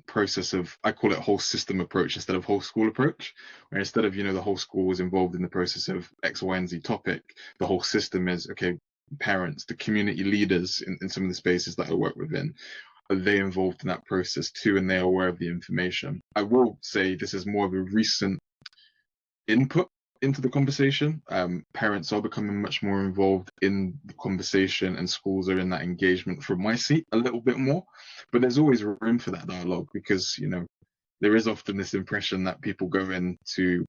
process of, I call it whole system approach instead of whole school approach, where instead of, the whole school was involved in the process of X, Y, and Z topic, the whole system is, okay, parents, the community leaders in some of the spaces that I work within, are they involved in that process too, and they are aware of the information? I will say this is more of a recent input into the conversation. Parents are becoming much more involved in the conversation, and schools are in that engagement from my seat a little bit more, but there's always room for that dialogue, because there is often this impression that people go in to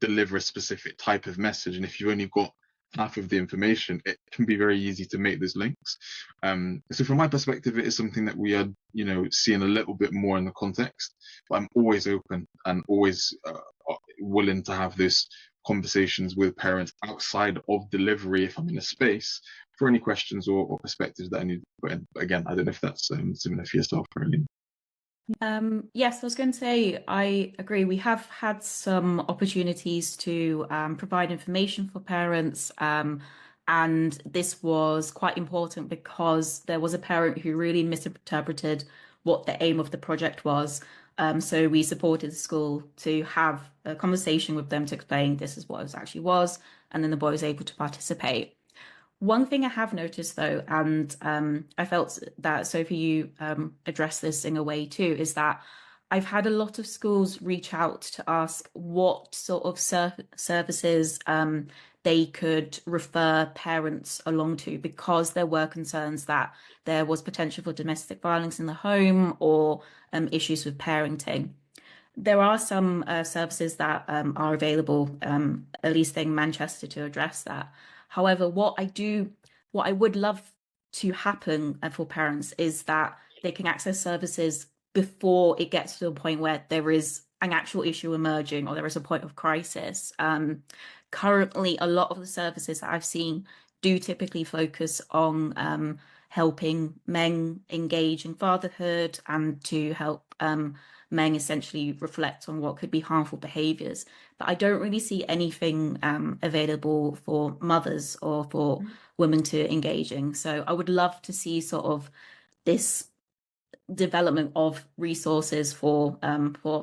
deliver a specific type of message, and if you've only got half of the information, it can be very easy to make those links. So from my perspective, it is something that we are seeing a little bit more in the context, but I'm always open and always willing to have those conversations with parents outside of delivery if I'm in a space for any questions or perspectives that I need to put in. But again, I don't know if that's similar for yourself, Caroline. Yes, I was going to say, I agree. We have had some opportunities to provide information for parents, and this was quite important because there was a parent who really misinterpreted what the aim of the project was. So we supported the school to have a conversation with them to explain this is what it actually was, and then the boy was able to participate. One thing I have noticed, though, and I felt that, Sophie, you addressed this in a way too, is that I've had a lot of schools reach out to ask what sort of services they could refer parents along to, because there were concerns that there was potential for domestic violence in the home or issues with parenting. There are some services that are available, at least in Manchester, to address that. However, what I would love to happen for parents is that they can access services before it gets to a point where there is an actual issue emerging or there is a point of crisis. Currently, a lot of the services that I've seen do typically focus on helping men engage in fatherhood and to help men essentially reflect on what could be harmful behaviors. But I don't really see anything available for mothers or for women to engage in. So I would love to see sort of this development of resources for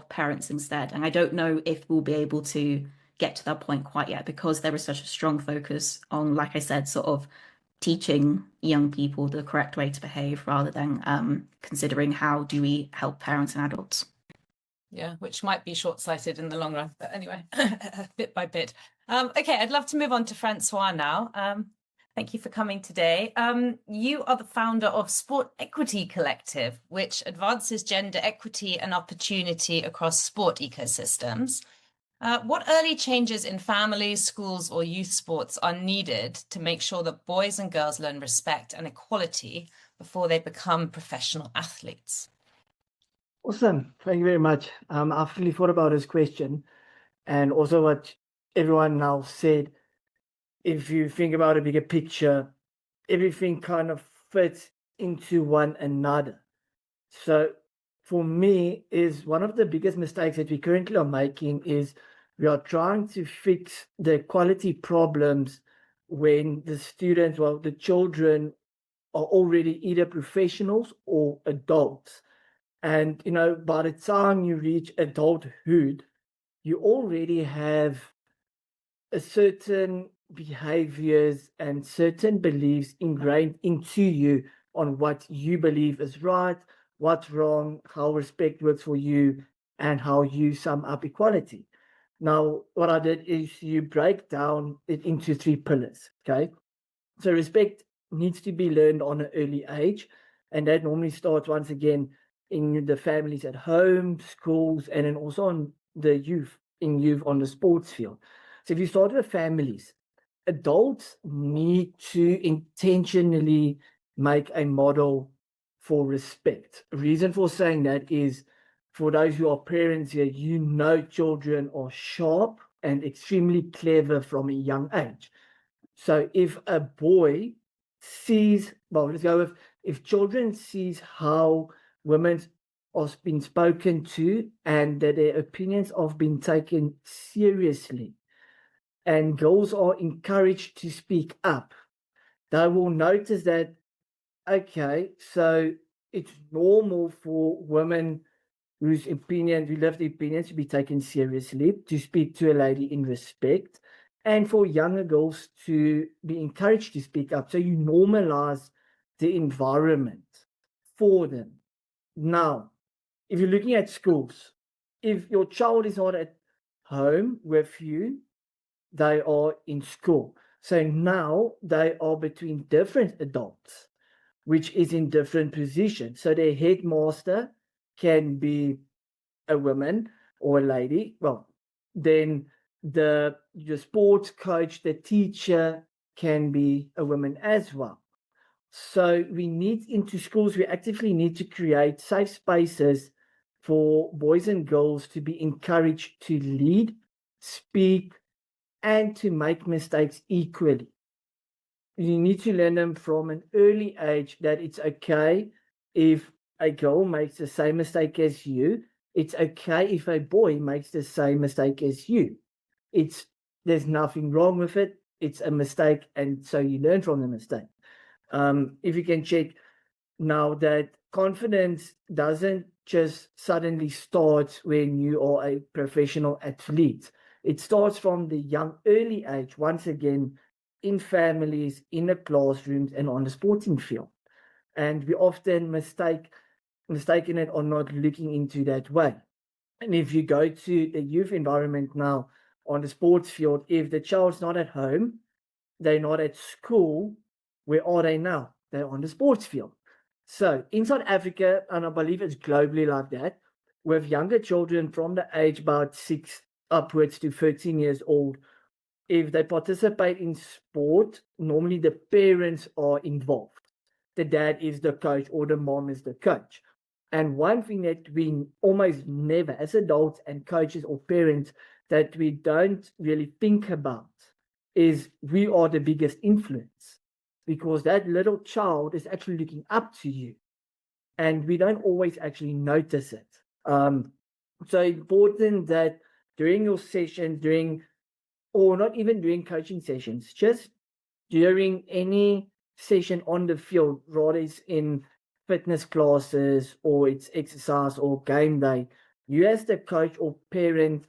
parents instead. And I don't know if we'll be able to get to that point quite yet, because there is such a strong focus on, like I said, sort of teaching young people the correct way to behave rather than considering how do we help parents and adults. Yeah, which might be short-sighted in the long run, but anyway, bit by bit. Okay, I'd love to move on to Francois now. Thank you for coming today. You are the founder of Sport Equity Collective, which advances gender equity and opportunity across sport ecosystems. What early changes in families, schools, or youth sports are needed to make sure that boys and girls learn respect and equality before they become professional athletes? Awesome. Thank you very much. I've really thought about this question, and also what everyone now said. If you think about a bigger picture, everything kind of fits into one another. So for me, is one of the biggest mistakes that we currently are making is we are trying to fix the quality problems when the students, well, the children are already either professionals or adults. And, by the time you reach adulthood, you already have a certain behaviors and certain beliefs ingrained into you on what you believe is right, what's wrong, how respect works for you, and how you sum up equality. Now, what I did is you break down it into 3 pillars, okay? So respect needs to be learned on an early age, and that normally starts once again in the families at home, schools, and then also on the youth on the sports field. So if you start with families, adults need to intentionally make a model for respect. The reason for saying that is, for those who are parents here, children are sharp and extremely clever from a young age. So if a boy sees, well, let's go with, if children sees how women are being spoken to and that their opinions are being taken seriously, and girls are encouraged to speak up, they will notice that, okay, so it's normal for women who live their opinions to be taken seriously, to speak to a lady in respect, and for younger girls to be encouraged to speak up. So you normalize the environment for them. Now, if you're looking at schools, if your child is not at home with you, they are in school. So now they are between different adults, which is in different positions. So their headmaster can be a woman or a lady. Well, then the sports coach, the teacher can be a woman as well. So we need, into schools, we actively need to create safe spaces for boys and girls to be encouraged to lead, speak, and to make mistakes equally. You need to learn them from an early age that it's okay if a girl makes the same mistake as you. It's okay if a boy makes the same mistake as you. There's nothing wrong with it. It's a mistake, and so you learn from the mistake. If you can check now, that confidence doesn't just suddenly start when you are a professional athlete. It starts from the young, early age, once again, in families, in the classrooms, and on the sporting field. And we often mistaken it or not looking into that way. And if you go to the youth environment now on the sports field, if the child's not at home, they're not at school, where are they now? They're on the sports field. So in South Africa, and I believe it's globally like that, with younger children from the age about 6 upwards to 13 years old, if they participate in sport, normally the parents are involved. The dad is the coach or the mom is the coach. And one thing that we almost never, as adults and coaches or parents, that we don't really think about is we are the biggest influence, because that little child is actually looking up to you, and we don't always actually notice it. So important that during your session, or not even during coaching sessions, just during any session on the field, rather it's in fitness classes or it's exercise or game day, you as the coach or parent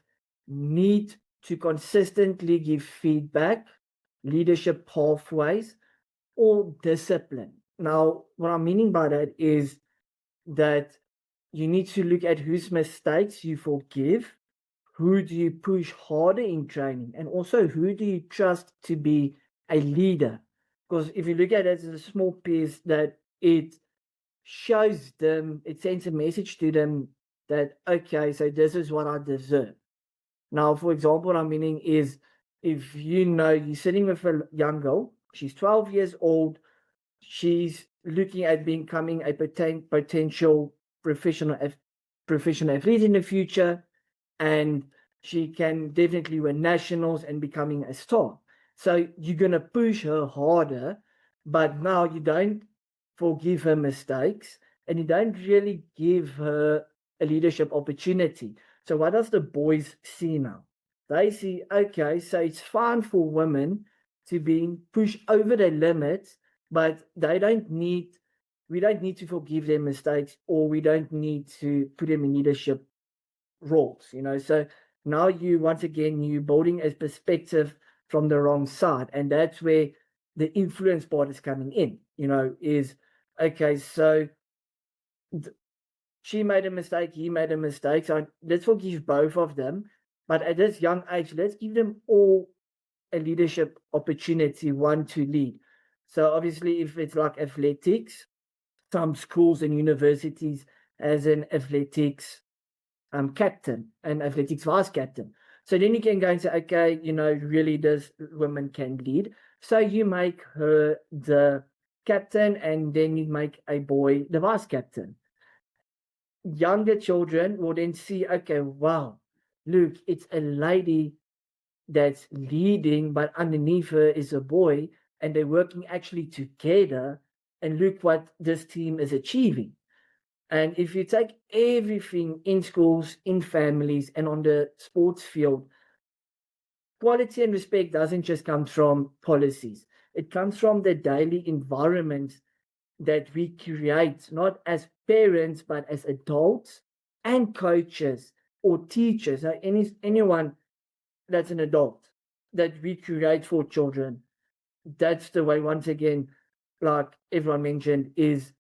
need to consistently give feedback, leadership pathways, or discipline. Now, what I'm meaning by that is that you need to look at whose mistakes you forgive, who do you push harder in training, and also who do you trust to be a leader. Because if you look at it as a small piece, that it shows them, it sends a message to them that, okay, so this is what I deserve. Now, for example, what I'm meaning is, if you're sitting with a young girl, she's 12 years old, she's looking at becoming a potential professional athlete in the future, and she can definitely win nationals and becoming a star. So you're going to push her harder, but now you don't forgive her mistakes, and you don't really give her a leadership opportunity. So what does the boys see now? They see, okay, so it's fine for women to be pushed over their limits, but we don't need to forgive their mistakes, or we don't need to put them in leadership roles, So now you're building a perspective from the wrong side, and that's where the influence part is coming in, is, okay, so she made a mistake, he made a mistake, so let's forgive both of them, but at this young age, let's give them all a leadership opportunity, one to lead. So obviously, if it's like athletics, some schools and universities as an athletics captain and athletics vice captain. So then you can go and say, okay, really this woman can lead. So you make her the captain, and then you make a boy the vice captain. Younger children will then see, okay, wow, look, it's a lady that's leading, but underneath her is a boy, and they're working actually together. and look what this team is achieving. And if you take everything in schools, in families, and on the sports field, quality and respect doesn't just come from policies. It comes from the daily environment that we create, not as parents, but as adults and coaches or teachers, or anyone that's an adult that we create for children. That's the way, once again, like everyone mentioned, is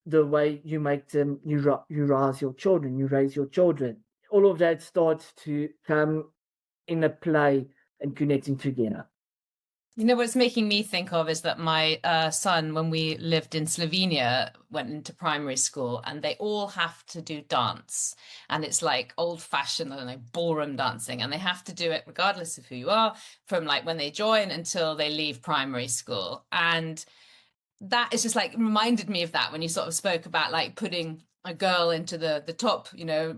the way you make them, you raise your children, you raise your children. All of that starts to come in a play and connecting together. You know, what it's making me think of is that my son, when we lived in Slovenia, went into primary school, and they all have to do dance. And it's like old-fashioned, I don't know, ballroom dancing. And they have to do it regardless of who you are, from like when they join until they leave primary school. And that is just like reminded me of that when you sort of spoke about like putting a girl into the top, you know,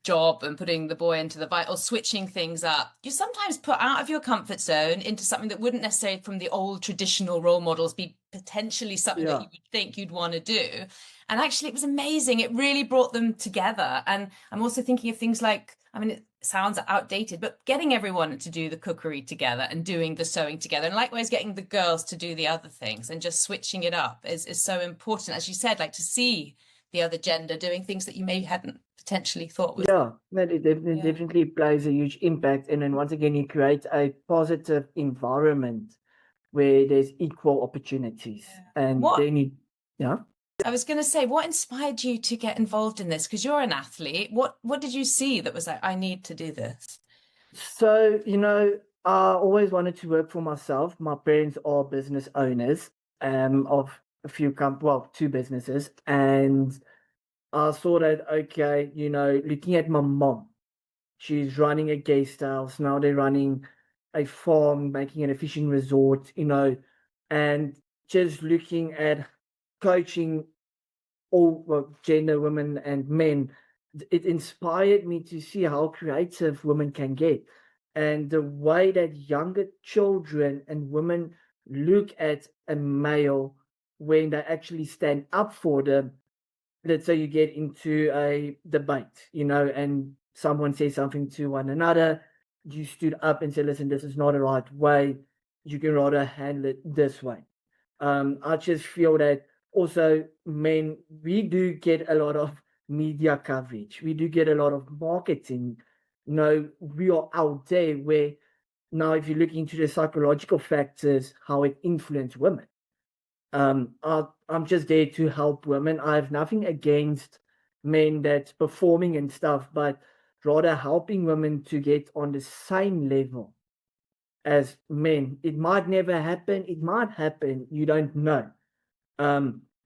job and putting the boy into the vital, switching things up. You sometimes put out of your comfort zone into something that wouldn't necessarily from the old traditional role models be potentially something that you would think you'd want to do. And actually it was amazing. It really brought them together. And I'm also thinking of things like, I mean, it sounds outdated, but getting everyone to do the cookery together and doing the sewing together, and likewise getting the girls to do the other things, and just switching it up is so important. As you said, like to see the other gender doing things that you maybe hadn't potentially thought was. Yeah, that it definitely plays a huge impact. And then once again, you create a positive environment where there's equal opportunities. And then you, I was going to say, what inspired you to get involved in this? Because you're an athlete. What did you see that was like, I need to do this? So, you know, I always wanted to work for myself. My parents are business owners of a few two businesses. And I saw that, okay, you know, looking at my mom, she's running a guest house. Now they're running a farm, making it a fishing resort, you know, and just looking at coaching all gender, women and men, it inspired me to see how creative women can get. And the way that younger children and women look at a male when they actually stand up for them. Let's say you get into a debate, you know, and someone says something to one another, you stood up and said, listen, this is not the right way. You can rather handle it this way. I just feel that also men, we do get a lot of media coverage. We do get a lot of marketing. You know, we are out there where now if you look into the psychological factors, how it influences women. I'm just there to help women. I have nothing against men that's performing and stuff, but rather helping women to get on the same level as men. It might never happen. It might happen. You don't know.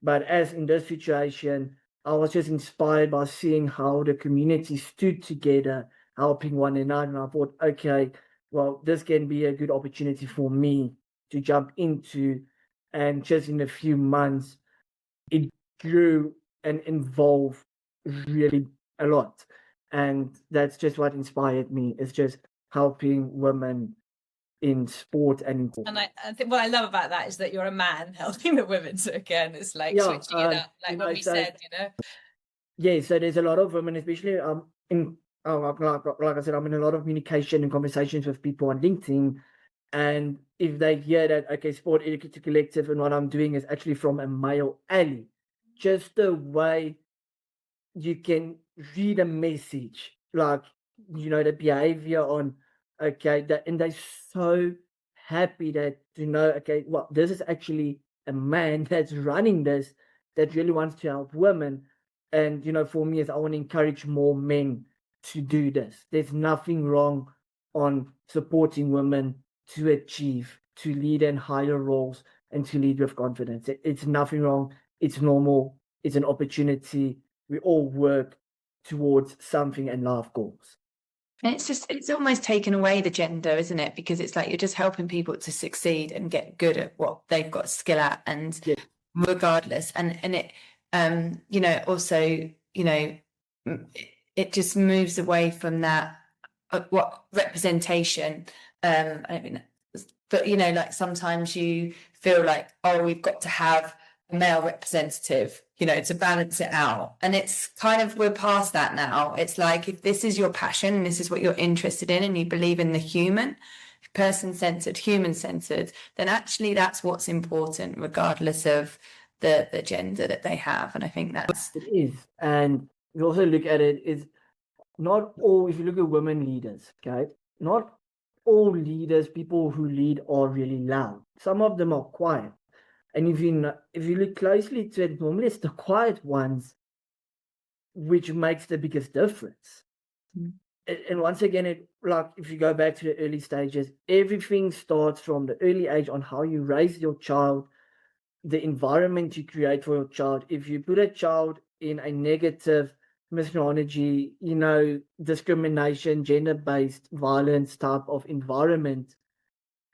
But as in this situation, I was just inspired by seeing how the community stood together, helping one another. And I thought, okay, well, this can be a good opportunity for me to jump into. And just in a few months, it grew and evolved really a lot. And that's just what inspired me, is just helping women in sport and in sport. And I think what I love about that is that you're a man helping the women. So again, it's like switching it up, like what we said, you know. Yeah, so there's a lot of women, especially like I said, I'm in a lot of communication and conversations with people on LinkedIn. And if they hear that, okay, Sport Educator Collective and what I'm doing is actually from a male ally, just the way you can read a message, like, you know, the behavior on, okay, that, and they're so happy that to know, okay, well, this is actually a man that's running this, that really wants to help women. And, you know, for me, is I want to encourage more men to do this. There's nothing wrong on supporting women to achieve, to lead in higher roles and to lead with confidence. It's nothing wrong. It's normal. It's an opportunity. We all work towards something and life goals. And it's almost taken away the gender, isn't it? Because it's like you're just helping people to succeed and get good at what they've got skill at, and regardless. And it, you know, also, you know, it just moves away from that what representation. I don't mean, but you know, like sometimes you feel like, oh, we've got to have a male representative, you know, to balance it out. And it's kind of, we're past that now. It's like, if this is your passion and this is what you're interested in and you believe in the human, person-centered, human-centered, then actually that's what's important, regardless of the gender that they have. And I think that's... It is. And we also look at it is not all, if you look at women leaders, okay, not all leaders, people who lead, are really loud. Some of them are quiet. And if you look closely to it, normally it's the quiet ones which makes the biggest difference. Mm. And once again, like if you go back to the early stages, everything starts from the early age on how you raise your child, the environment you create for your child. If you put a child in a negative misogyny, you know, discrimination, gender-based violence type of environment,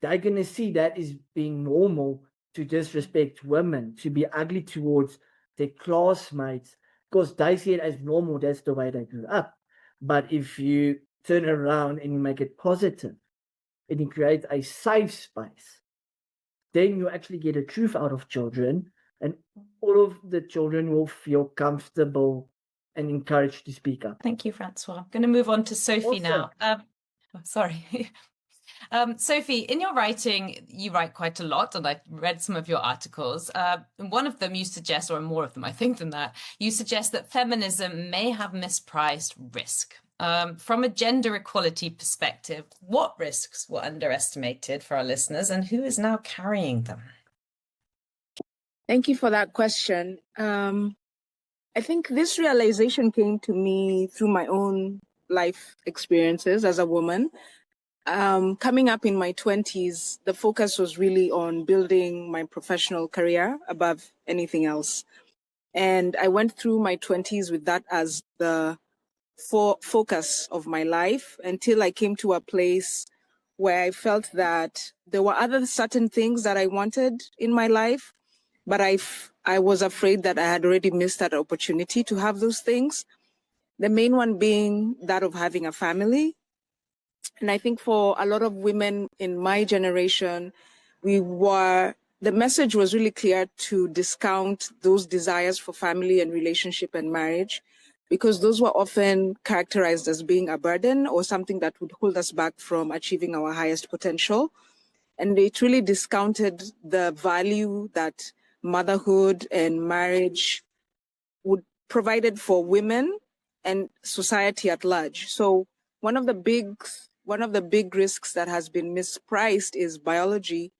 they're going to see that as being normal, to disrespect women, to be ugly towards their classmates, because they see it as normal. That's the way they grew up. But if you turn it around and you make it positive and you create a safe space, then you actually get the truth out of children, and all of the children will feel comfortable and encouraged to speak up. Thank you, Francois. I'm going to move on to Sophie now. Sorry. Sophie, in your writing, you write quite a lot, and I read some of your articles. In one of them you suggest, or more of them I think than that, you suggest that feminism may have mispriced risk. From a gender equality perspective, what risks were underestimated for our listeners, and who is now carrying them? Thank you for that question. I think this realization came to me through my own life experiences as a woman. Coming up in my 20s, the focus was really on building my professional career above anything else. And I went through my 20s with that as the focus of my life, until I came to a place where I felt that there were other certain things that I wanted in my life, but I was afraid that I had already missed that opportunity to have those things. The main one being that of having a family. And I think for a lot of women in my generation, the message was really clear to discount those desires for family and relationship and marriage, because those were often characterized as being a burden or something that would hold us back from achieving our highest potential. And it really discounted the value that motherhood and marriage would provided for women and society at large. So one of the big risks that has been mispriced is biology,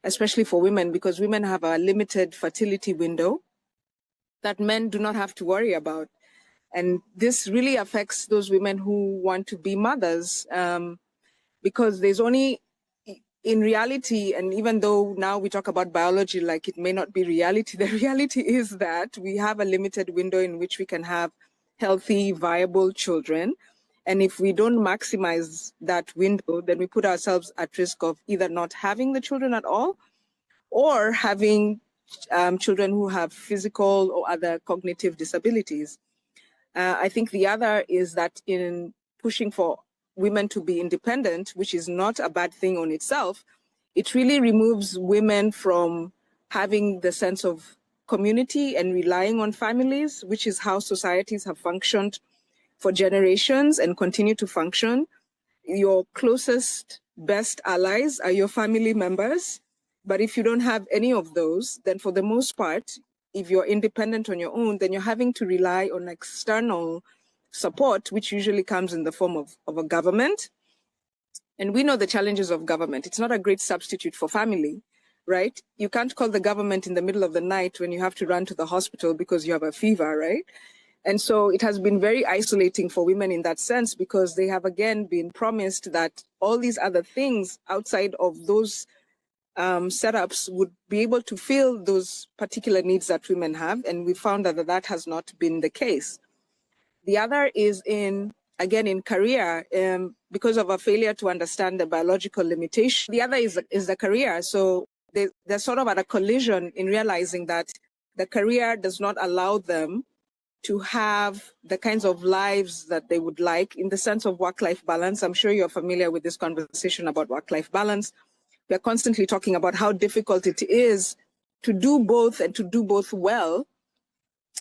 especially for women, because women have a limited fertility window that men do not have to worry about. And this really affects those women who want to be mothers, because there's only, in reality, and even though now we talk about biology like it may not be reality, the reality is that we have a limited window in which we can have healthy, viable children. And if we don't maximize that window, then we put ourselves at risk of either not having the children at all, or having children who have physical or other cognitive disabilities. I think the other is that in pushing for women to be independent, which is not a bad thing on itself, it really removes women from having the sense of community and relying on families, which is how societies have functioned for generations and continue to function. Your closest, best allies are your family members. But if you don't have any of those, then for the most part, if you're independent on your own, then you're having to rely on external support, which usually comes in the form of a government. And we know the challenges of government. It's not a great substitute for family, right? You can't call the government in the middle of the night when you have to run to the hospital because you have a fever, right? And so it has been very isolating for women in that sense, because they have again been promised that all these other things outside of those setups would be able to fill those particular needs that women have. And we found that has not been the case. The other is in career, because of a failure to understand the biological limitation. The other is the career. So they're sort of at a collision in realizing that the career does not allow them to have the kinds of lives that they would like in the sense of work-life balance. I'm sure you're familiar with this conversation about work-life balance. We're constantly talking about how difficult it is do both and to do both well.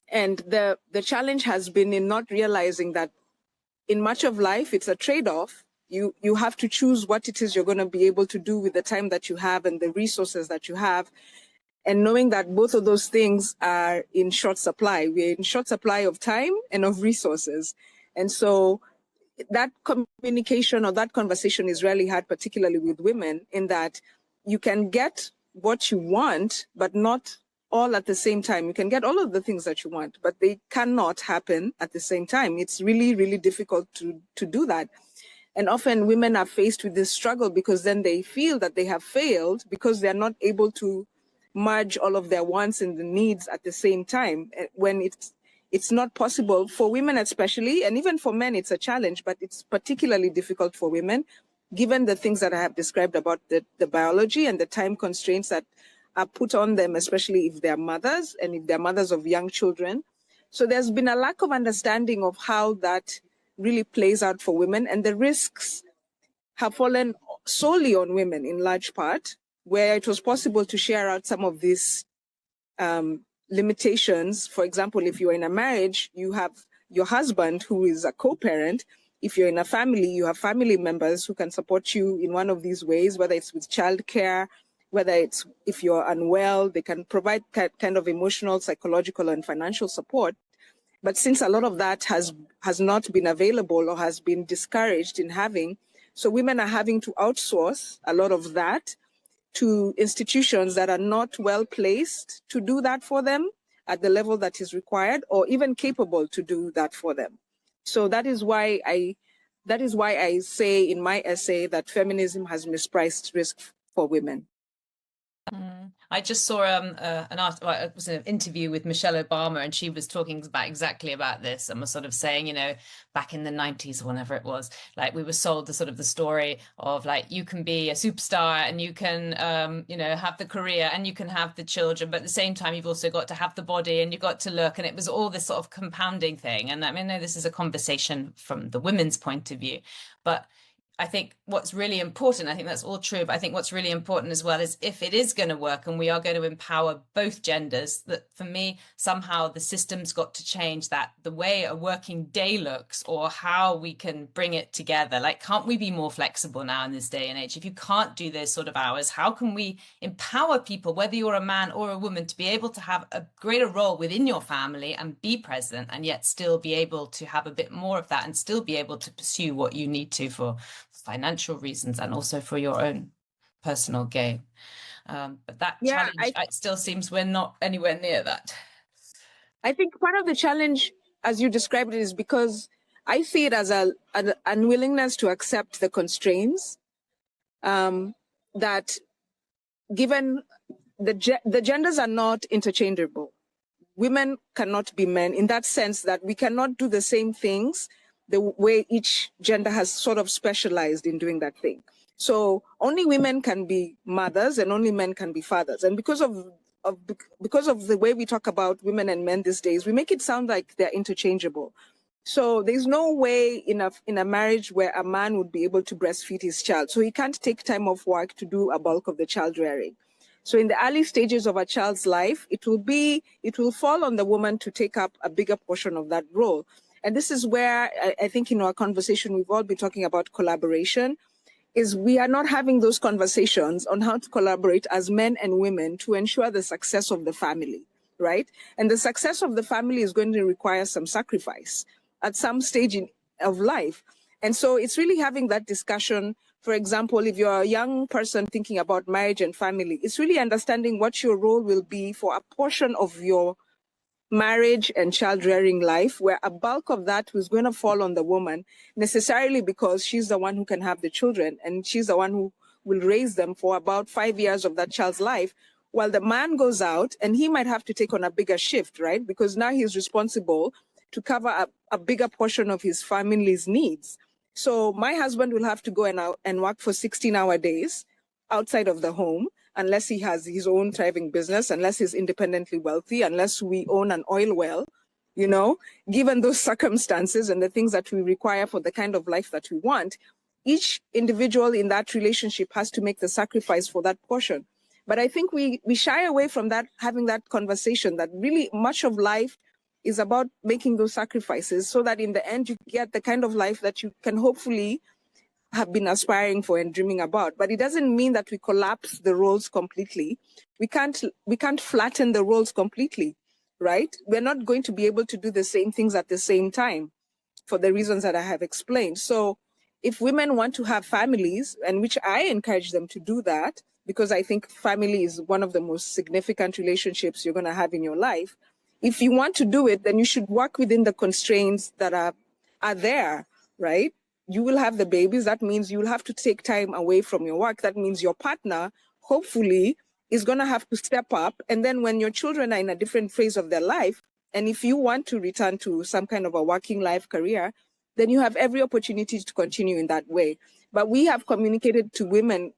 And the challenge has been in not realizing that in much of life, it's a trade-off. You have to choose what it is you're going to be able to do with the time that you have and the resources that you have. And knowing that both of those things are in short supply. We're in short supply of time and of resources. And so that communication or that conversation is really hard, particularly with women, in that you can get what you want, but not all at the same time. You can get all of the things that you want, but they cannot happen at the same time. It's really, really difficult to do that. And often women are faced with this struggle because then they feel that they have failed because they're not able to merge all of their wants and the needs at the same time, when it's not possible for women especially, and even for men it's a challenge, but it's particularly difficult for women given the things that I have described about the biology and the time constraints that are put on them, especially if they're mothers and if they're mothers of young children. So there's been a lack of understanding of how that really plays out for women, and the risks have fallen solely on women in large part, where it was possible to share out some of these limitations. For example, if you're in a marriage, you have your husband who is a co-parent. If you're in a family, you have family members who can support you in one of these ways, whether it's with childcare, whether it's if you're unwell, they can provide kind of emotional, psychological, and financial support. But since a lot of that has not been available or has been discouraged in having, so women are having to outsource a lot of that to institutions that are not well placed to do that for them at the level that is required, or even capable to do that for them. So that is why I say in my essay that feminism has mispriced risk for women. I just saw an article. It was an interview with Michelle Obama, and she was talking about exactly about this, and was sort of saying, you know, back in the 90s or whenever it was, like we were sold the sort of the story of like you can be a superstar and you can you know, have the career and you can have the children, but at the same time you've also got to have the body and you've got to look, and it was all this sort of compounding thing. And I mean, I know this is a conversation from the women's point of view, but I think what's really important, I think that's all true, but I think what's really important as well is if it is going to work and we are going to empower both genders, that for me, somehow the system's got to change, that the way a working day looks or how we can bring it together. Like, can't we be more flexible now in this day and age? If you can't do those sort of hours, how can we empower people, whether you're a man or a woman, to be able to have a greater role within your family and be present, and yet still be able to have a bit more of that and still be able to pursue what you need to for financial reasons and also for your own personal gain. But that challenge, it still seems we're not anywhere near that. I think part of the challenge, as you described it, is because I see it as an unwillingness to accept the constraints that given the genders are not interchangeable. Women cannot be men in that sense that we cannot do the same things the way each gender has sort of specialized in doing that thing. So only women can be mothers and only men can be fathers. And because of the way we talk about women and men these days, we make it sound like they're interchangeable. So there's no way in a marriage where a man would be able to breastfeed his child. So he can't take time off work to do a bulk of the child rearing. So in the early stages of a child's life, it will fall on the woman to take up a bigger portion of that role. And this is where I think in our conversation, we've all been talking about collaboration, is we are not having those conversations on how to collaborate as men and women to ensure the success of the family, right? And the success of the family is going to require some sacrifice at some stage of life. And so it's really having that discussion. For example, if you're a young person thinking about marriage and family, it's really understanding what your role will be for a portion of your marriage and child rearing life, where a bulk of that was going to fall on the woman, necessarily because she's the one who can have the children and she's the one who will raise them for about 5 years of that child's life, while the man goes out and he might have to take on a bigger shift, right? Because now he's responsible to cover a bigger portion of his family's needs. So my husband will have to go and work for 16-hour days outside of the home, unless he has his own thriving business, unless he's independently wealthy, unless we own an oil well, you know, given those circumstances and the things that we require for the kind of life that we want, each individual in that relationship has to make the sacrifice for that portion. But I think we shy away from that, having that conversation, that really much of life is about making those sacrifices so that in the end you get the kind of life that you can hopefully have been aspiring for and dreaming about. But it doesn't mean that we collapse the roles completely. We can't flatten the roles completely, right? We're not going to be able to do the same things at the same time for the reasons that I have explained. So if women want to have families, and which I encourage them to do that, because I think family is one of the most significant relationships you're going to have in your life. If you want to do it, then you should work within the constraints that are there, right? You will have the babies. That means you will have to take time away from your work. That means your partner, hopefully, is going to have to step up. And then when your children are in a different phase of their life, and if you want to return to some kind of a working life career, then you have every opportunity to continue in that way. But we have communicated to women,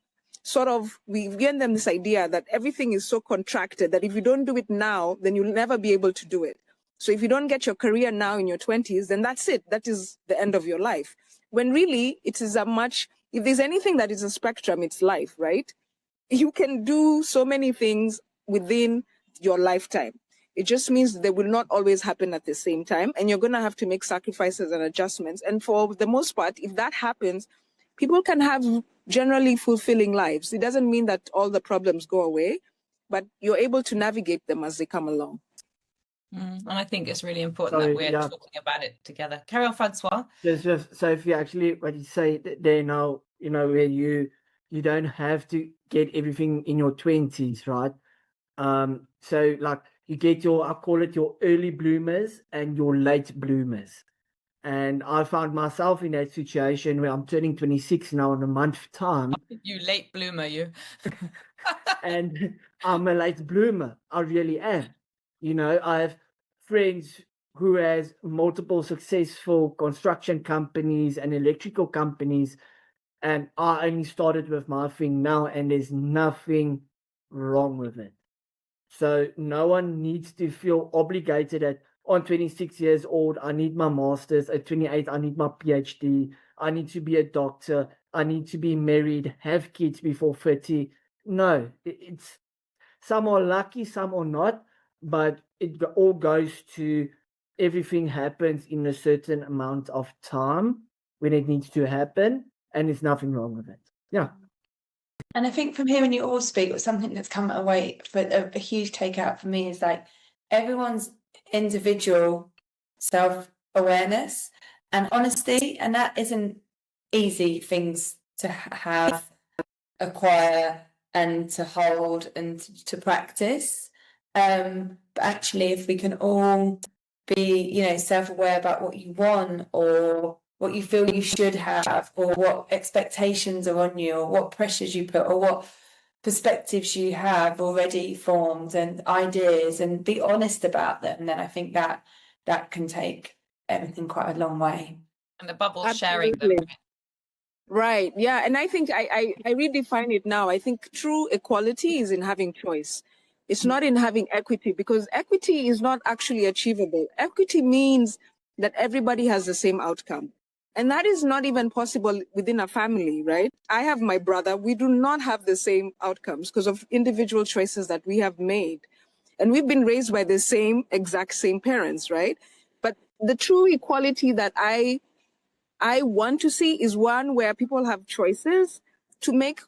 we've given them this idea that everything is so contracted that if you don't do it now, then you'll never be able to do it. So if you don't get your career now in your 20s, then that's it. That is the end of your life. When really it is if there's anything that is a spectrum, it's life, right? You can do so many things within your lifetime. It just means they will not always happen at the same time, and you're going to have to make sacrifices and adjustments. And for the most part, if that happens, people can have generally fulfilling lives. It doesn't mean that all the problems go away, but you're able to navigate them as they come along. And I think it's really important that we're talking about it together. Carry on, Francois. Just Sophie, actually, what you say there now, where you don't have to get everything in your 20s, right? So like you get I call it your early bloomers and your late bloomers. And I found myself in that situation where I'm turning 26 now in a month's time. You late bloomer, you. And I'm a late bloomer. I really am. I have friends who has multiple successful construction companies and electrical companies. And I only started with my thing now, and there's nothing wrong with it. So no one needs to feel obligated that I'm 26 years old, I need my master's. At 28, I need my PhD. I need to be a doctor. I need to be married, have kids before 30. No, it's some are lucky, some are not, but it all goes to everything happens in a certain amount of time when it needs to happen, and there's nothing wrong with it. Yeah. And I think from hearing you all speak, something that's come away for a huge takeout for me is like everyone's individual self-awareness and honesty, and that isn't easy things to have, acquire, and to hold and to practice. But actually, if we can all be, self-aware about what you want or what you feel you should have, or what expectations are on you, or what pressures you put, or what perspectives you have already formed and ideas, and be honest about them, then I think that can take everything quite a long way. And the bubble sharing them. Right. Yeah. And I think I redefine it now. I think true equality is in having choice. It's not in having equity, because equity is not actually achievable. Equity means that everybody has the same outcome. And that is not even possible within a family, right? I have my brother. We do not have the same outcomes because of individual choices that we have made. And we've been raised by the exact same parents, right? But the true equality that I want to see is one where people have choices to make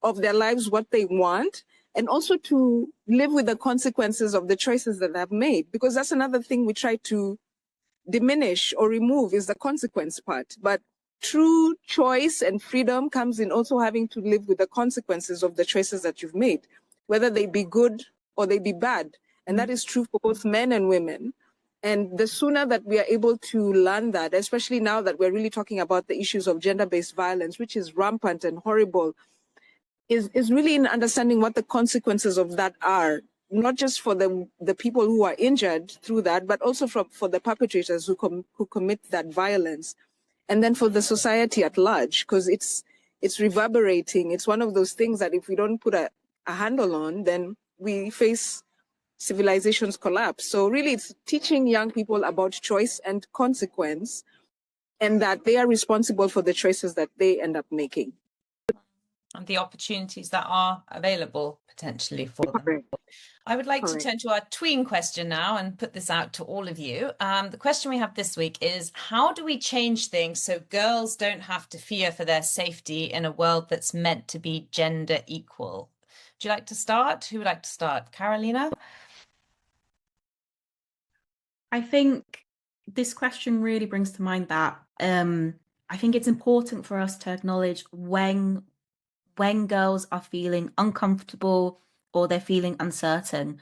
of their lives what they want, and also to live with the consequences of the choices that they've made. Because that's another thing we try to diminish or remove, is the consequence part. But true choice and freedom comes in also having to live with the consequences of the choices that you've made, whether they be good or they be bad. And that is true for both men and women. And the sooner that we are able to learn that, especially now that we're really talking about the issues of gender-based violence, which is rampant and horrible, is really in understanding what the consequences of that are, not just for the people who are injured through that, but also for the perpetrators who commit that violence, and then for the society at large, because it's reverberating. It's one of those things that if we don't put a handle on, then we face civilization's collapse. So really, it's teaching young people about choice and consequence, and that they are responsible for the choices that they end up making. and the opportunities that are available potentially for them. Correct. I would like Correct. to turn to our tween question now and put this out to all of you. The question we have this week is, how do we change things so girls don't have to fear for their safety in a world that's meant to be gender equal? Would you like to start? Who would like to start? Carolina? I think this question really brings to mind that I think it's important for us to acknowledge when girls are feeling uncomfortable or they're feeling uncertain,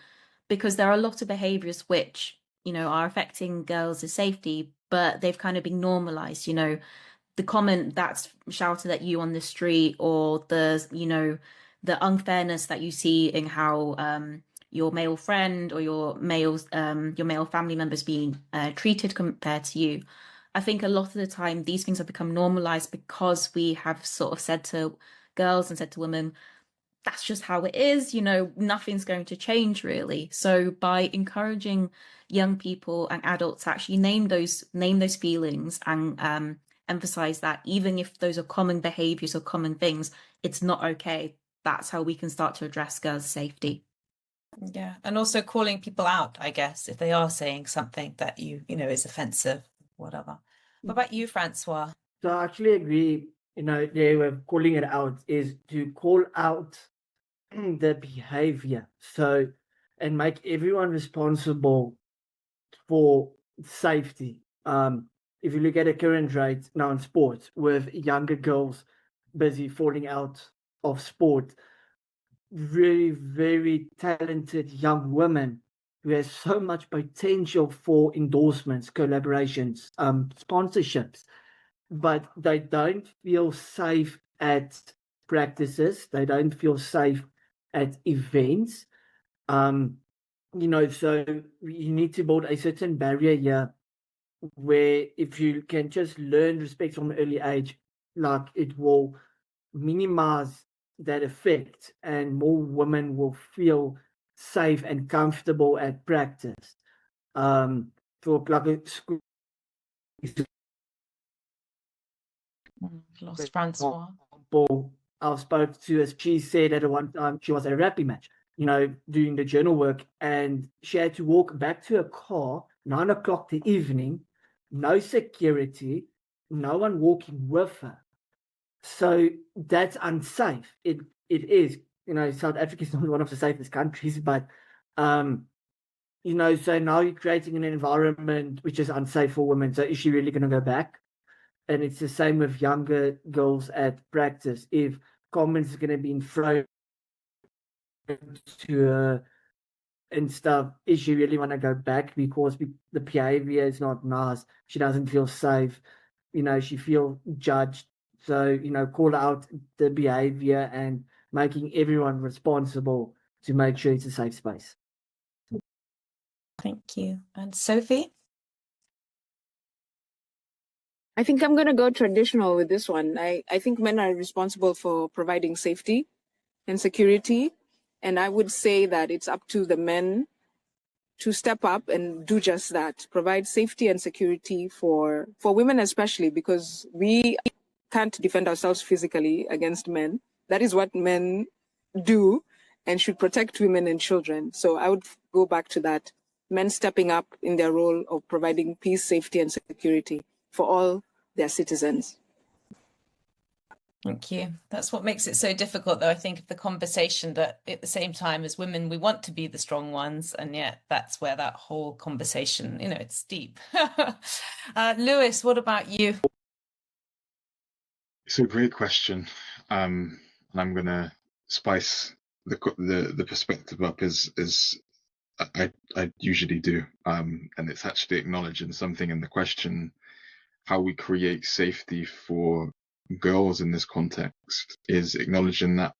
because there are a lot of behaviors which, are affecting girls' safety, but they've kind of been normalized. The comment that's shouted at you on the street, or the unfairness that you see in how your male friend or your male family members being treated compared to you. I think a lot of the time these things have become normalized because we have sort of said to girls and said to women, that's just how it is, nothing's going to change really. So by encouraging young people and adults to actually name those feelings and emphasize that even if those are common behaviors or common things, it's not okay. That's how we can start to address girls' safety. Yeah, and also calling people out, I guess, if they are saying something that is offensive, whatever. What about you, Francois? So I actually agree, they were calling it out is to call out the behavior. So, and make everyone responsible for safety. If you look at a current rate now in sports with younger girls busy falling out of sport, very, very talented young women who has so much potential for endorsements, collaborations, sponsorships, but they don't feel safe at practices. They don't feel safe at events. So you need to build a certain barrier here where if you can just learn respect from an early age, like it will minimize that effect and more women will feel safe and comfortable at practice. For like a school, Lost Francois. I spoke to, as she said at one time, she was at a rugby match, doing the journal work, and she had to walk back to her car 9 o'clock the evening, no security, no one walking with her. So that's unsafe. It is. South Africa is not one of the safest countries, but so now you're creating an environment which is unsafe for women. So is she really going to go back? And it's the same with younger girls at practice. If comments are going to be thrown to her and stuff, is she really want to go back because the behavior is not nice? She doesn't feel safe. She feels judged. So, call out the behavior and making everyone responsible to make sure it's a safe space. Thank you. And Sophie? I think I'm going to go traditional with this one. I think men are responsible for providing safety and security. And I would say that it's up to the men to step up and do just that, provide safety and security for women especially, because we can't defend ourselves physically against men. That is what men do and should protect women and children. So I would go back to that. Men stepping up in their role of providing peace, safety, and security for all their citizens. Thank you. That's what makes it so difficult, though, I think, of the conversation, that at the same time as women, we want to be the strong ones. And yet that's where that whole conversation, it's deep. Lewis, what about you? It's a great question. And I'm going to spice the perspective up as I usually do. And it's actually acknowledging something in the question, how we create safety for girls in this context is acknowledging that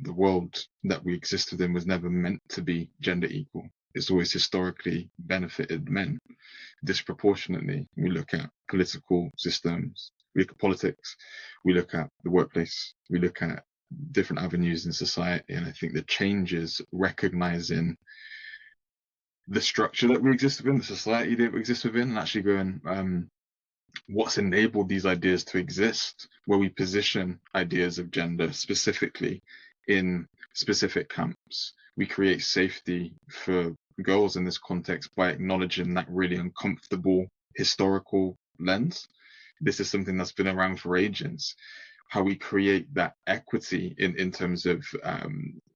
the world that we existed in was never meant to be gender equal. It's always historically benefited men disproportionately. We look at political systems, we look at politics, we look at the workplace, we look at different avenues in society. And I think the changes recognizing the structure that we exist within, the society that we exist within, and actually going, what's enabled these ideas to exist, where we position ideas of gender specifically in specific camps. We create safety for girls in this context by acknowledging that really uncomfortable historical lens. This is something that's been around for ages. How we create that equity in terms of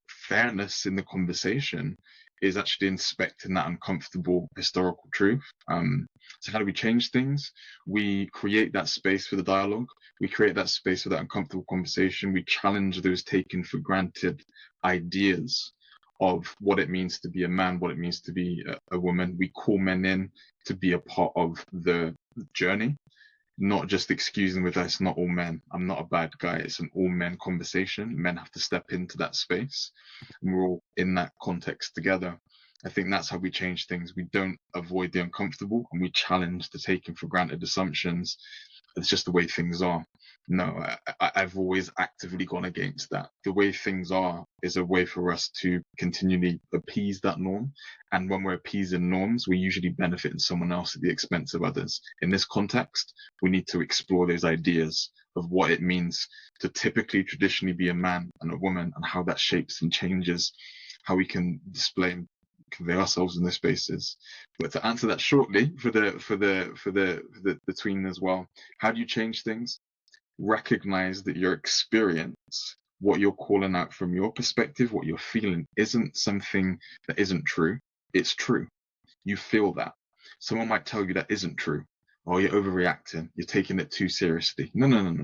fairness in the conversation is actually inspecting that uncomfortable historical truth. So how do we change things? We create that space for the dialogue. We create that space for that uncomfortable conversation. We challenge those taken for granted ideas of what it means to be a man, what it means to be a woman. We call men in to be a part of the journey, not just excusing with it's not all men. I'm not a bad guy. It's an all men conversation. Men have to step into that space, and we're all in that context together. I think that's how we change things. We don't avoid the uncomfortable, and we challenge the taken for granted assumptions. It's just the way things are. No, I've always actively gone against that. The way things are is a way for us to continually appease that norm. And when we're appeasing norms, we usually benefit in someone else at the expense of others. In this context, we need to explore those ideas of what it means to typically traditionally be a man and a woman, and how that shapes and changes how we can display and convey ourselves in those spaces. But to answer that shortly for the tween as well, how do you change things? Recognize that your experience, what you're calling out from your perspective, what you're feeling, isn't something that isn't true. It's true. You feel that. Someone might tell you that isn't true. Oh, you're overreacting. You're taking it too seriously. No.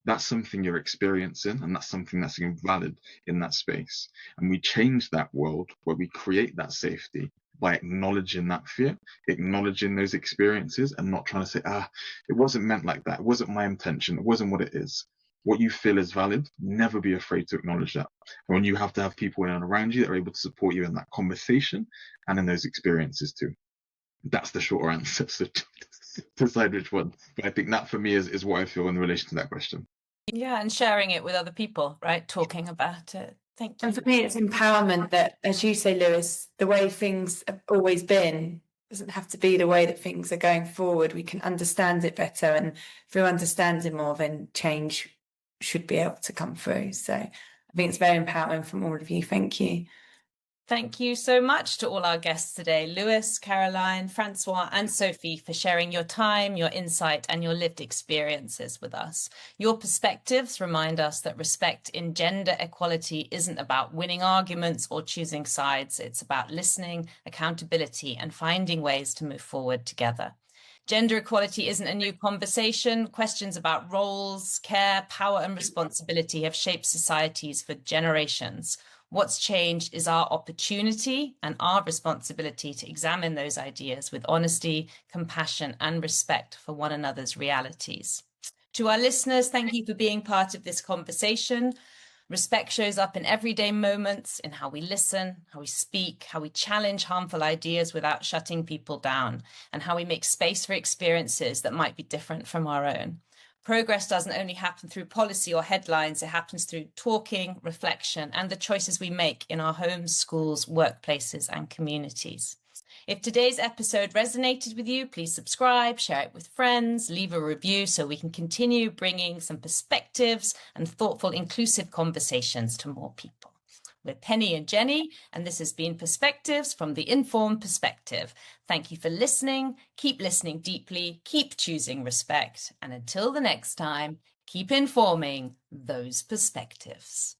That's something you're experiencing, and that's something that's valid in that space. And we change that world where we create that safety by acknowledging that fear, acknowledging those experiences, and not trying to say, it wasn't meant like that. It wasn't my intention. It wasn't what it is. What you feel is valid. Never be afraid to acknowledge that. And when you have to have people in and around you that are able to support you in that conversation and in those experiences too. That's the shorter answer. So decide which one. But I think that for me is what I feel in relation to that question. Yeah, and sharing it with other people, right? Talking about it. Thank you. And for me, it's empowerment that, as you say, Lewis, the way things have always been doesn't have to be the way that things are going forward. We can understand it better, and through understanding more, then change should be able to come through. So I think it's very empowering from all of you. Thank you. Thank you so much to all our guests today, Lewis, Caroline, Francois, and Sophie, for sharing your time, your insight, and your lived experiences with us. Your perspectives remind us that respect in gender equality isn't about winning arguments or choosing sides. It's about listening, accountability, and finding ways to move forward together. Gender equality isn't a new conversation. Questions about roles, care, power, and responsibility have shaped societies for generations. What's changed is our opportunity and our responsibility to examine those ideas with honesty, compassion, and respect for one another's realities. To our listeners, thank you for being part of this conversation. Respect shows up in everyday moments, in how we listen, how we speak, how we challenge harmful ideas without shutting people down, and how we make space for experiences that might be different from our own. Progress doesn't only happen through policy or headlines, it happens through talking, reflection, and the choices we make in our homes, schools, workplaces, and communities. If today's episode resonated with you, please subscribe, share it with friends, leave a review so we can continue bringing some perspectives and thoughtful, inclusive conversations to more people. We're Penny and Jenny, and this has been Perspectives from the Informed Perspective. Thank you for listening. Keep listening deeply, keep choosing respect, and until the next time, keep informing those perspectives.